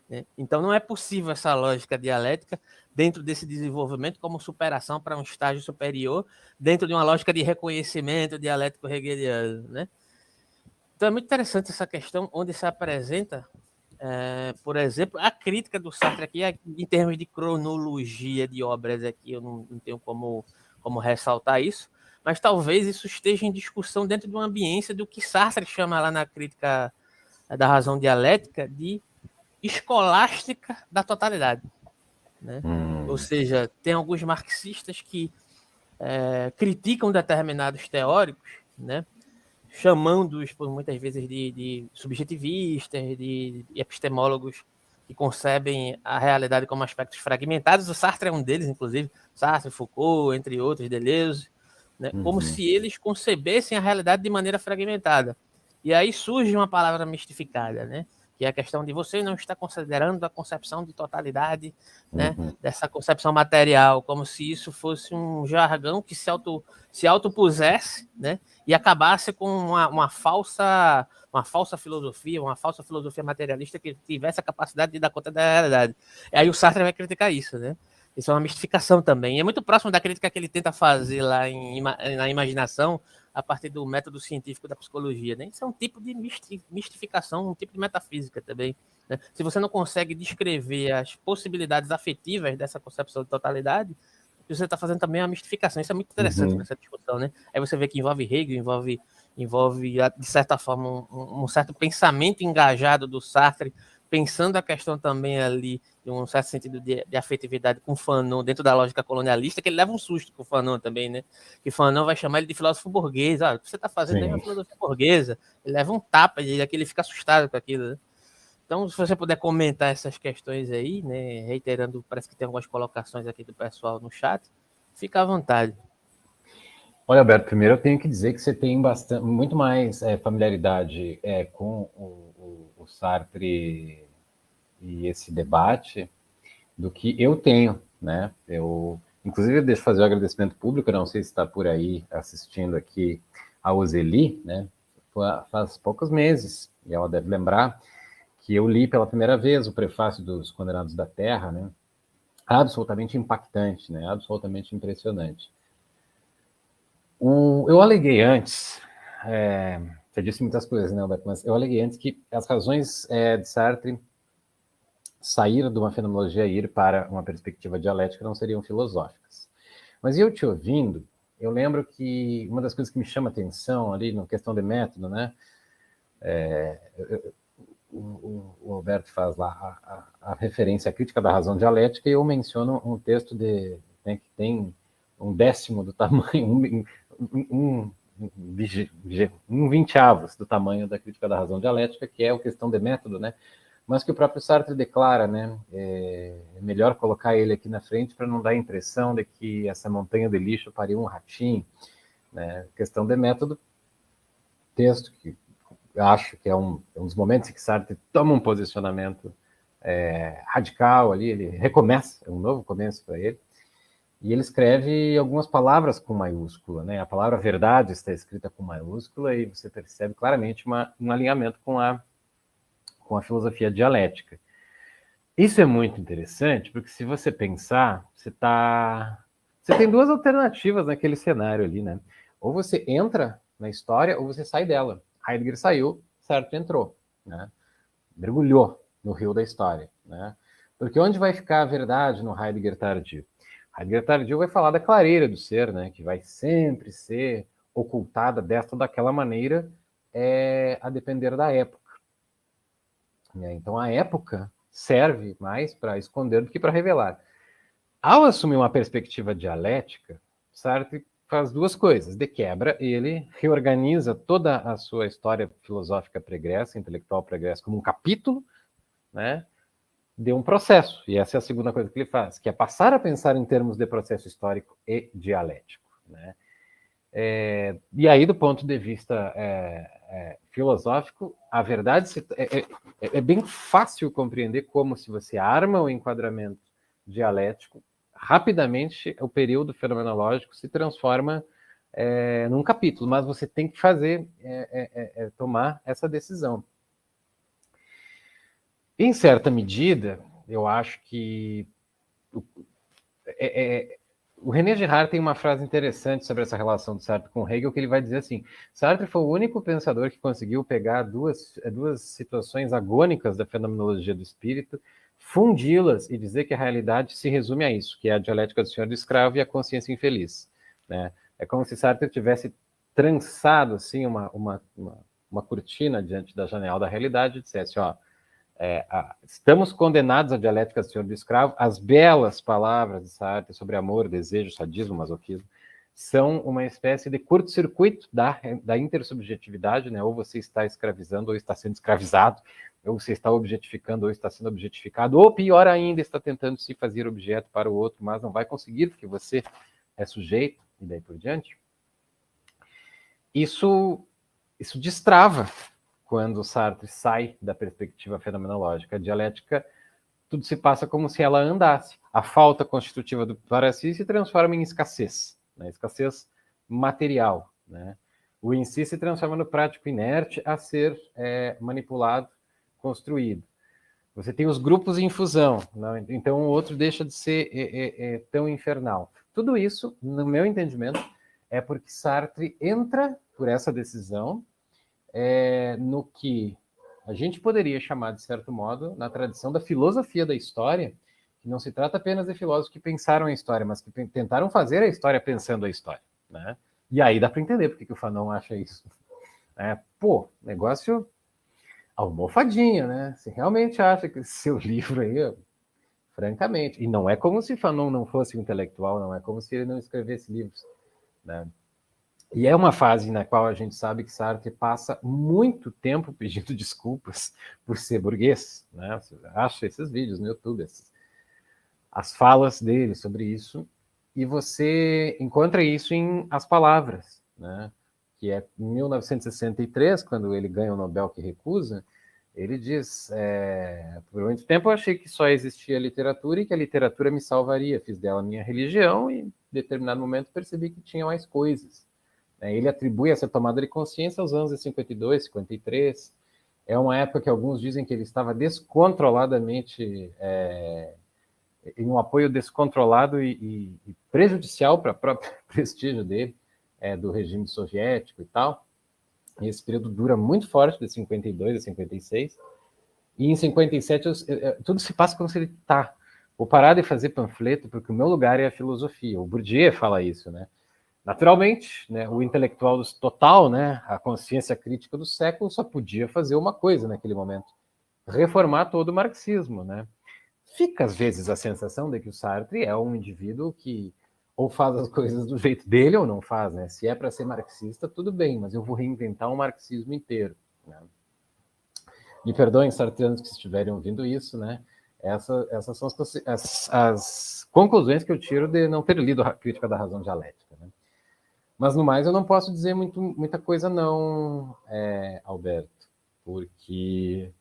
né? Então não é possível essa lógica dialética dentro desse desenvolvimento como superação para um estágio superior, dentro de uma lógica de reconhecimento dialético hegeliano, né? Então é muito interessante essa questão onde se apresenta, por exemplo, a crítica do Sartre aqui, em termos de cronologia de obras aqui, eu não tenho como ressaltar isso, mas talvez isso esteja em discussão dentro de uma ambiência do que Sartre chama lá na crítica da razão dialética de escolástica da totalidade, né? Ou seja, tem alguns marxistas que criticam determinados teóricos, né, chamando-os por muitas vezes de subjetivistas, de epistemólogos que concebem a realidade como aspectos fragmentados. O Sartre é um deles, inclusive, Sartre, Foucault, entre outros, Deleuze, né? Como se eles concebessem a realidade de maneira fragmentada. E aí surge uma palavra mistificada, né? que é a questão de você não estar considerando a concepção de totalidade, né, dessa concepção material, como se isso fosse um jargão que se autopusesse, né, e acabasse com uma falsa filosofia, uma falsa filosofia materialista que tivesse a capacidade de dar conta da realidade. E aí o Sartre vai criticar isso, né? Isso é uma mistificação também. E é muito próximo da crítica que ele tenta fazer lá na Imaginação, a partir do método científico da psicologia, né? Isso é um tipo de mistificação, um tipo de metafísica também, né? Se você não consegue descrever as possibilidades afetivas dessa concepção de totalidade, você está fazendo também uma mistificação. Isso é muito interessante nessa discussão, né? Aí você vê que envolve Hegel, envolve de certa forma, um certo pensamento engajado do Sartre, pensando a questão também ali, em um certo sentido de afetividade com Fanon, dentro da lógica colonialista, que ele leva um susto com Fanon também, né? Que Fanon vai chamar ele de filósofo burguês. O que você está fazendo aí é uma filosofia burguesa. Ele leva um tapa, e ele fica assustado com aquilo, né? Então, se você puder comentar essas questões aí, né, reiterando, parece que tem algumas colocações aqui do pessoal no chat, fica à vontade. Olha, Alberto, primeiro eu tenho que dizer que você tem muito mais familiaridade com o Sartre e esse debate do que eu tenho, né? Inclusive, deixa eu fazer um agradecimento público, não sei se está por aí assistindo aqui a Ozeli, né? Faz poucos meses, e ela deve lembrar, que eu li pela primeira vez o prefácio dos Condenados da Terra, né? Absolutamente impactante, né? Absolutamente impressionante. Eu aleguei antes, você disse muitas coisas, né, Alberto, mas eu aleguei antes que as razões de Sartre sair de uma fenomenologia e ir para uma perspectiva dialética não seriam filosóficas. Mas eu te ouvindo, eu lembro que uma das coisas que me chama a atenção ali na questão de método, né, o Alberto faz lá a referência à crítica da razão dialética e eu menciono um texto que tem um décimo do tamanho, um vinteavos do tamanho da crítica da razão dialética, que é a questão de método, né? Mas que o próprio Sartre declara, né? É melhor colocar ele aqui na frente para não dar a impressão de que essa montanha de lixo pariu um ratinho, né? Questão de método, texto que eu acho que é um dos momentos em que Sartre toma um posicionamento radical ali, ele recomeça, é um novo começo para ele. E ele escreve algumas palavras com maiúscula, né? A palavra verdade está escrita com maiúscula e você percebe claramente um alinhamento com a filosofia dialética. Isso é muito interessante, porque se você pensar, você tem duas alternativas naquele cenário ali, né? Ou você entra na história ou você sai dela. Heidegger saiu, Sartre entrou, né? Mergulhou no rio da história, né? Porque onde vai ficar a verdade no Heidegger tardio? Heidegger tardio vai falar da clareira do ser, né, que vai sempre ser ocultada desta ou daquela maneira, a depender da época. Então, a época serve mais para esconder do que para revelar. Ao assumir uma perspectiva dialética, Sartre faz duas coisas. De quebra, ele reorganiza toda a sua história filosófica pregressa, intelectual pregressa, como um capítulo, né, de um processo, e essa é a segunda coisa que ele faz, que é passar a pensar em termos de processo histórico e dialético, né? E aí, do ponto de vista filosófico, a verdade é bem fácil compreender como, se você arma o enquadramento dialético, rapidamente o período fenomenológico se transforma num capítulo, mas você tem que tomar essa decisão. Em certa medida, eu acho que o René Girard tem uma frase interessante sobre essa relação do Sartre com Hegel, que ele vai dizer assim: Sartre foi o único pensador que conseguiu pegar duas situações agônicas da fenomenologia do espírito, fundi-las e dizer que a realidade se resume a isso, que é a dialética do senhor do escravo e a consciência infeliz, né? É como se Sartre tivesse trançado assim, uma cortina diante da janela da realidade e dissesse, ó, estamos condenados à dialética do senhor do escravo. As belas palavras de Sartre sobre amor, desejo, sadismo, masoquismo são uma espécie de curto-circuito da intersubjetividade, né? Ou você está escravizando ou está sendo escravizado, ou você está objetificando ou está sendo objetificado, ou pior ainda, está tentando se fazer objeto para o outro, mas não vai conseguir porque você é sujeito, e daí por diante. Isso destrava quando Sartre sai da perspectiva fenomenológica. A dialética, tudo se passa como se ela andasse. A falta constitutiva para si se transforma em escassez, né? Escassez material, né? O em si se transforma no prático inerte a ser manipulado, construído. Você tem os grupos em fusão, né? Então o outro deixa de ser tão infernal. Tudo isso, no meu entendimento, é porque Sartre entra por essa decisão no que a gente poderia chamar, de certo modo, na tradição da filosofia da história, que não se trata apenas de filósofos que pensaram a história, mas que tentaram fazer a história pensando a história, né? E aí dá para entender porque que o Fanon acha isso. Negócio almofadinha, né? Você realmente acha que esse seu livro aí, francamente, e não é como se Fanon não fosse um intelectual, não é como se ele não escrevesse livros, né? E é uma fase na qual a gente sabe que Sartre passa muito tempo pedindo desculpas por ser burguês, né? Você acha esses vídeos no YouTube, as falas dele sobre isso, e você encontra isso em As Palavras, né? Que é em 1963, quando ele ganha o Nobel que recusa, ele diz, por muito tempo eu achei que só existia literatura e que a literatura me salvaria, fiz dela minha religião e em determinado momento percebi que tinha mais coisas. Ele atribui essa tomada de consciência aos anos de 52, 53. É uma época que alguns dizem que ele estava descontroladamente em um apoio descontrolado e prejudicial para o próprio prestígio dele, do regime soviético e tal. E esse período dura muito forte, de 52 a 56. E em 57, tudo se passa como se ele está. Vou parar de fazer panfleto, porque o meu lugar é a filosofia. O Bourdieu fala isso, né? Naturalmente, né, o intelectual total, né, a consciência crítica do século, só podia fazer uma coisa naquele momento: reformar todo o marxismo, né? Fica, às vezes, a sensação de que o Sartre é um indivíduo que ou faz as coisas do jeito dele ou não faz, né? Se é para ser marxista, tudo bem, mas eu vou reinventar um marxismo inteiro, né? Me perdoem, sartrianos, que estiverem ouvindo isso, né? Essas são as conclusões que eu tiro de não ter lido a Crítica da Razão Dialética, né? Mas, no mais, eu não posso dizer muita coisa não, Alberto, porque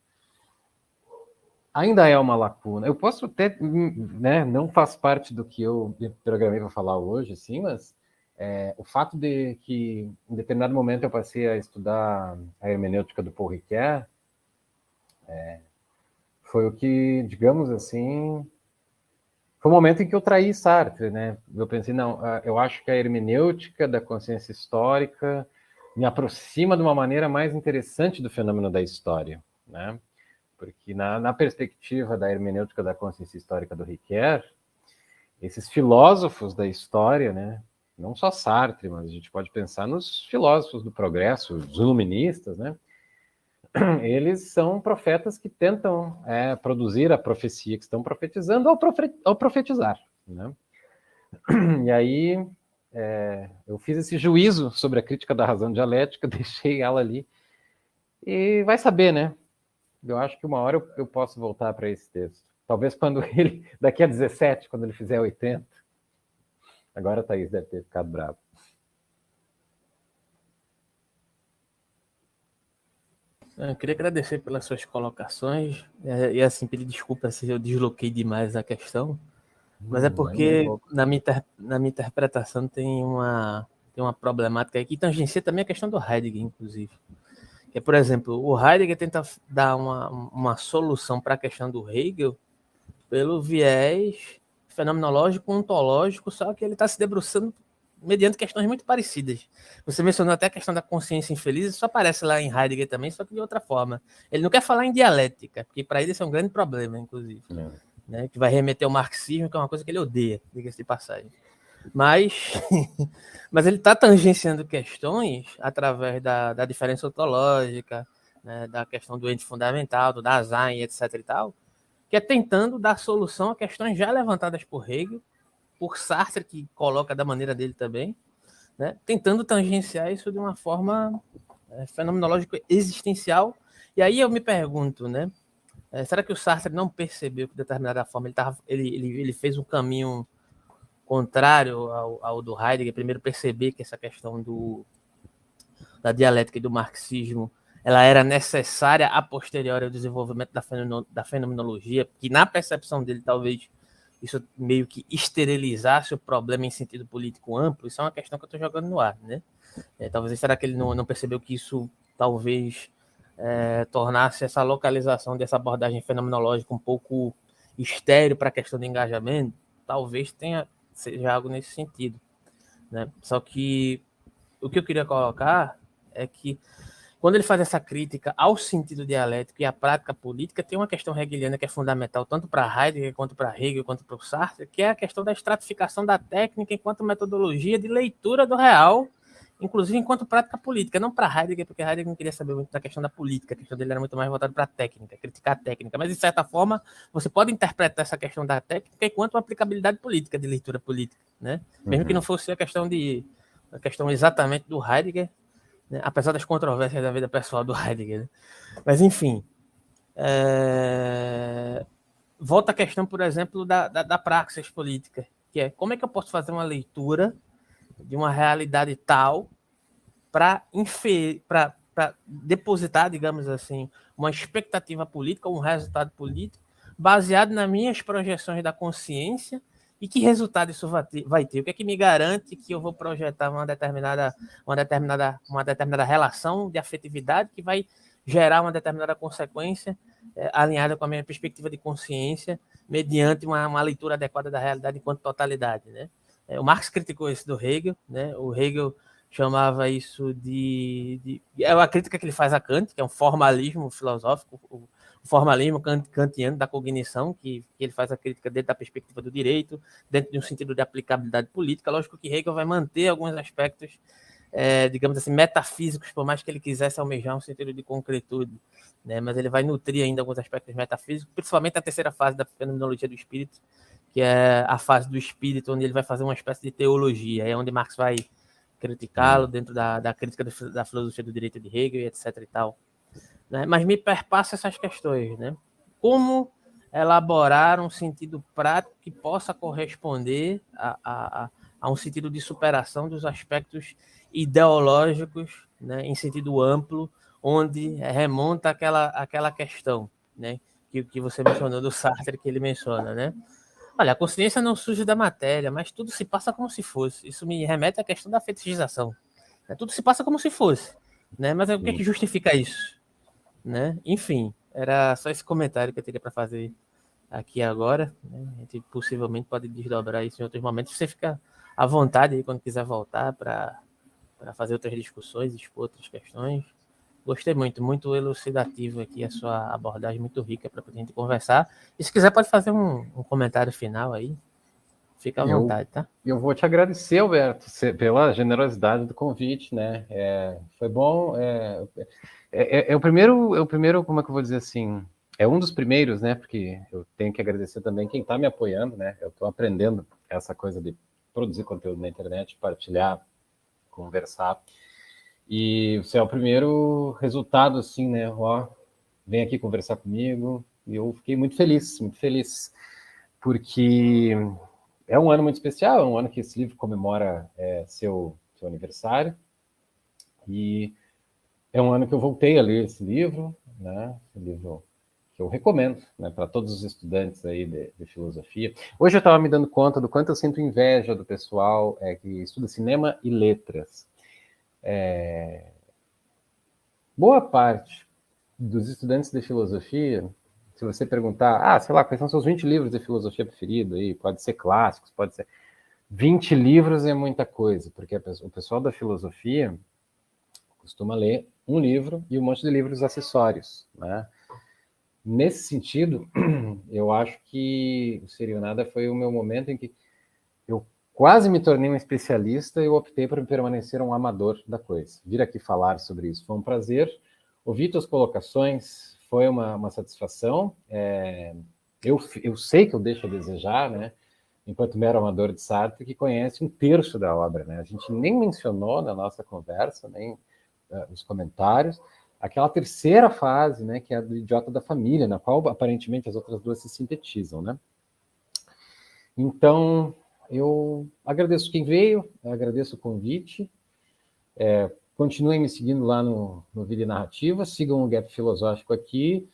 ainda é uma lacuna. Eu posso até, né, não faz parte do que eu me programei para falar hoje, sim, mas o fato de que, em determinado momento, eu passei a estudar a hermenêutica do Paul Ricoeur, foi o que, digamos assim, foi o momento em que eu traí Sartre, né? Eu pensei, não, eu acho que a hermenêutica da consciência histórica me aproxima de uma maneira mais interessante do fenômeno da história, né? Porque na perspectiva da hermenêutica da consciência histórica do Ricoeur, esses filósofos da história, né? Não só Sartre, mas a gente pode pensar nos filósofos do progresso, os iluministas, né? Eles são profetas que tentam produzir a profecia que estão profetizando ao profetizar, né? E aí eu fiz esse juízo sobre a crítica da razão dialética, deixei ela ali, e vai saber, né? Eu acho que uma hora eu posso voltar para esse texto. Talvez quando ele, daqui a 17, quando ele fizer 80. Agora a Thaís deve ter ficado brava. Eu queria agradecer pelas suas colocações e assim, pedir desculpa se eu desloquei demais a questão, mas é porque na minha interpretação tem uma problemática aí que tangencia também a questão do Heidegger, inclusive. Que é, por exemplo, o Heidegger tenta dar uma solução para a questão do Hegel pelo viés fenomenológico, ontológico, só que ele está se debruçando mediante questões muito parecidas. Você mencionou até a questão da consciência infeliz, isso aparece lá em Heidegger também, só que de outra forma. Ele não quer falar em dialética, porque para ele isso é um grande problema, inclusive. Né, que vai remeter ao marxismo, que é uma coisa que ele odeia, diga-se de passagem. Mas ele está tangenciando questões através da diferença ontológica, né, da questão do ente fundamental, do Dasein, etc. e tal, que é tentando dar solução a questões já levantadas por Hegel, por Sartre, que coloca da maneira dele também, né, tentando tangenciar isso de uma forma fenomenológica existencial. E aí eu me pergunto, né, será que o Sartre não percebeu que de determinada forma ele fez um caminho contrário ao do Heidegger? Primeiro perceber que essa questão da dialética e do marxismo ela era necessária a posteriori ao desenvolvimento da fenomenologia, que na percepção dele talvez isso meio que esterilizasse o problema em sentido político amplo. Isso é uma questão que eu estou jogando no ar, né? Talvez, será que ele não percebeu que isso talvez tornasse essa localização dessa abordagem fenomenológica um pouco estéril para a questão do engajamento? Talvez seja algo nesse sentido, né? Só que o que eu queria colocar é que quando ele faz essa crítica ao sentido dialético e à prática política, tem uma questão hegeliana que é fundamental tanto para Heidegger, quanto para Hegel, quanto para o Sartre, que é a questão da estratificação da técnica enquanto metodologia de leitura do real, inclusive enquanto prática política. Não para Heidegger, porque Heidegger não queria saber muito da questão da política, a questão dele era muito mais voltada para a técnica, criticar a técnica. Mas, de certa forma, você pode interpretar essa questão da técnica enquanto uma aplicabilidade política, de leitura política, né? Mesmo que não fosse a questão exatamente do Heidegger, né? Apesar das controvérsias da vida pessoal do Heidegger, né? Mas, enfim, volta a questão, por exemplo, da praxis política, que é como é que eu posso fazer uma leitura de uma realidade tal para depositar, digamos assim, uma expectativa política, um resultado político, baseado nas minhas projeções da consciência. E que resultado isso vai ter? O que é que me garante que eu vou projetar uma determinada relação de afetividade que vai gerar uma determinada consequência alinhada com a minha perspectiva de consciência, mediante uma leitura adequada da realidade enquanto totalidade, né? O Marx criticou isso do Hegel, né? O Hegel chamava isso é uma crítica que ele faz a Kant, que é um formalismo filosófico, o formalismo kantiano da cognição, que ele faz a crítica dentro da perspectiva do direito, dentro de um sentido de aplicabilidade política. Lógico que Hegel vai manter alguns aspectos, digamos assim, metafísicos, por mais que ele quisesse almejar um sentido de concretude, né? Mas ele vai nutrir ainda alguns aspectos metafísicos, principalmente a terceira fase da fenomenologia do espírito, que é a fase do espírito, onde ele vai fazer uma espécie de teologia, é onde Marx vai criticá-lo dentro da crítica da filosofia do direito de Hegel, e etc. e tal. Né? Mas me perpassa essas questões, né? Como elaborar um sentido prático que possa corresponder a um sentido de superação dos aspectos ideológicos, né, em sentido amplo, onde remonta aquela questão, né, que você mencionou do Sartre, que ele menciona, né? Olha, a consciência não surge da matéria, mas tudo se passa como se fosse. Isso me remete à questão da fetichização. Né? Tudo se passa como se fosse, né? Mas o que é que justifica isso? Né? Enfim, era só esse comentário que eu teria para fazer aqui agora. Né? A gente possivelmente pode desdobrar isso em outros momentos. Você fica à vontade aí quando quiser voltar para fazer outras discussões, expor outras questões. Gostei muito, muito elucidativo aqui a sua abordagem, muito rica para a gente conversar. E se quiser pode fazer um comentário final aí. Fica à vontade, tá? Eu vou te agradecer, Alberto, pela generosidade do convite, né? Foi bom. É o primeiro, como é que eu vou dizer assim? É um dos primeiros, né? Porque eu tenho que agradecer também quem está me apoiando, né? Eu estou aprendendo essa coisa de produzir conteúdo na internet, partilhar, conversar. E você é o primeiro resultado, assim, né? Ó, vem aqui conversar comigo. E eu fiquei muito feliz, porque é um ano muito especial, é um ano que esse livro comemora seu aniversário. E é um ano que eu voltei a ler esse livro, né? Esse livro que eu recomendo, né, para todos os estudantes aí de filosofia. Hoje eu estava me dando conta do quanto eu sinto inveja do pessoal que estuda cinema e letras. Boa parte dos estudantes de filosofia, se você perguntar, sei lá, quais são seus 20 livros de filosofia preferidos aí, pode ser clássicos, pode ser... 20 livros é muita coisa, porque o pessoal da filosofia costuma ler um livro e um monte de livros acessórios, né? Nesse sentido, eu acho que o Seria Nada foi o meu momento em que eu quase me tornei um especialista e eu optei por permanecer um amador da coisa. Vir aqui falar sobre isso foi um prazer. Ouvir tuas colocações foi uma satisfação. Eu sei que eu deixo a desejar, né? Enquanto mero amador de Sartre, que conhece um terço da obra, né? A gente nem mencionou na nossa conversa, nem nos comentários, aquela terceira fase, né, que é a do Idiota da Família, na qual aparentemente as outras duas se sintetizam, né? Então, eu agradeço quem veio, agradeço o convite. Continuem me seguindo lá no Vida e Narrativa, sigam o Gap Filosófico aqui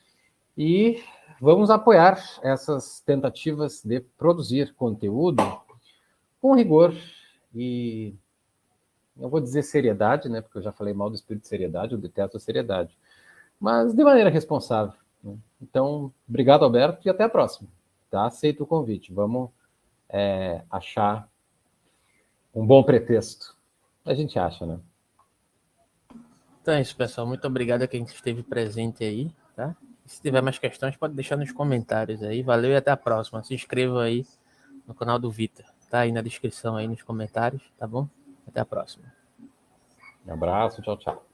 e vamos apoiar essas tentativas de produzir conteúdo com rigor e, não vou dizer seriedade, né, porque eu já falei mal do espírito de seriedade, eu detesto a seriedade, mas de maneira responsável, né? Então, obrigado, Alberto, e até a próxima. Tá? Aceito o convite. Vamos achar um bom pretexto. A gente acha, né? Então é isso, pessoal. Muito obrigado a quem esteve presente aí, tá? Se tiver mais questões, pode deixar nos comentários aí. Valeu e até a próxima. Se inscreva aí no canal do Vitor. Tá aí na descrição aí nos comentários, tá bom? Até a próxima. Um abraço, tchau, tchau.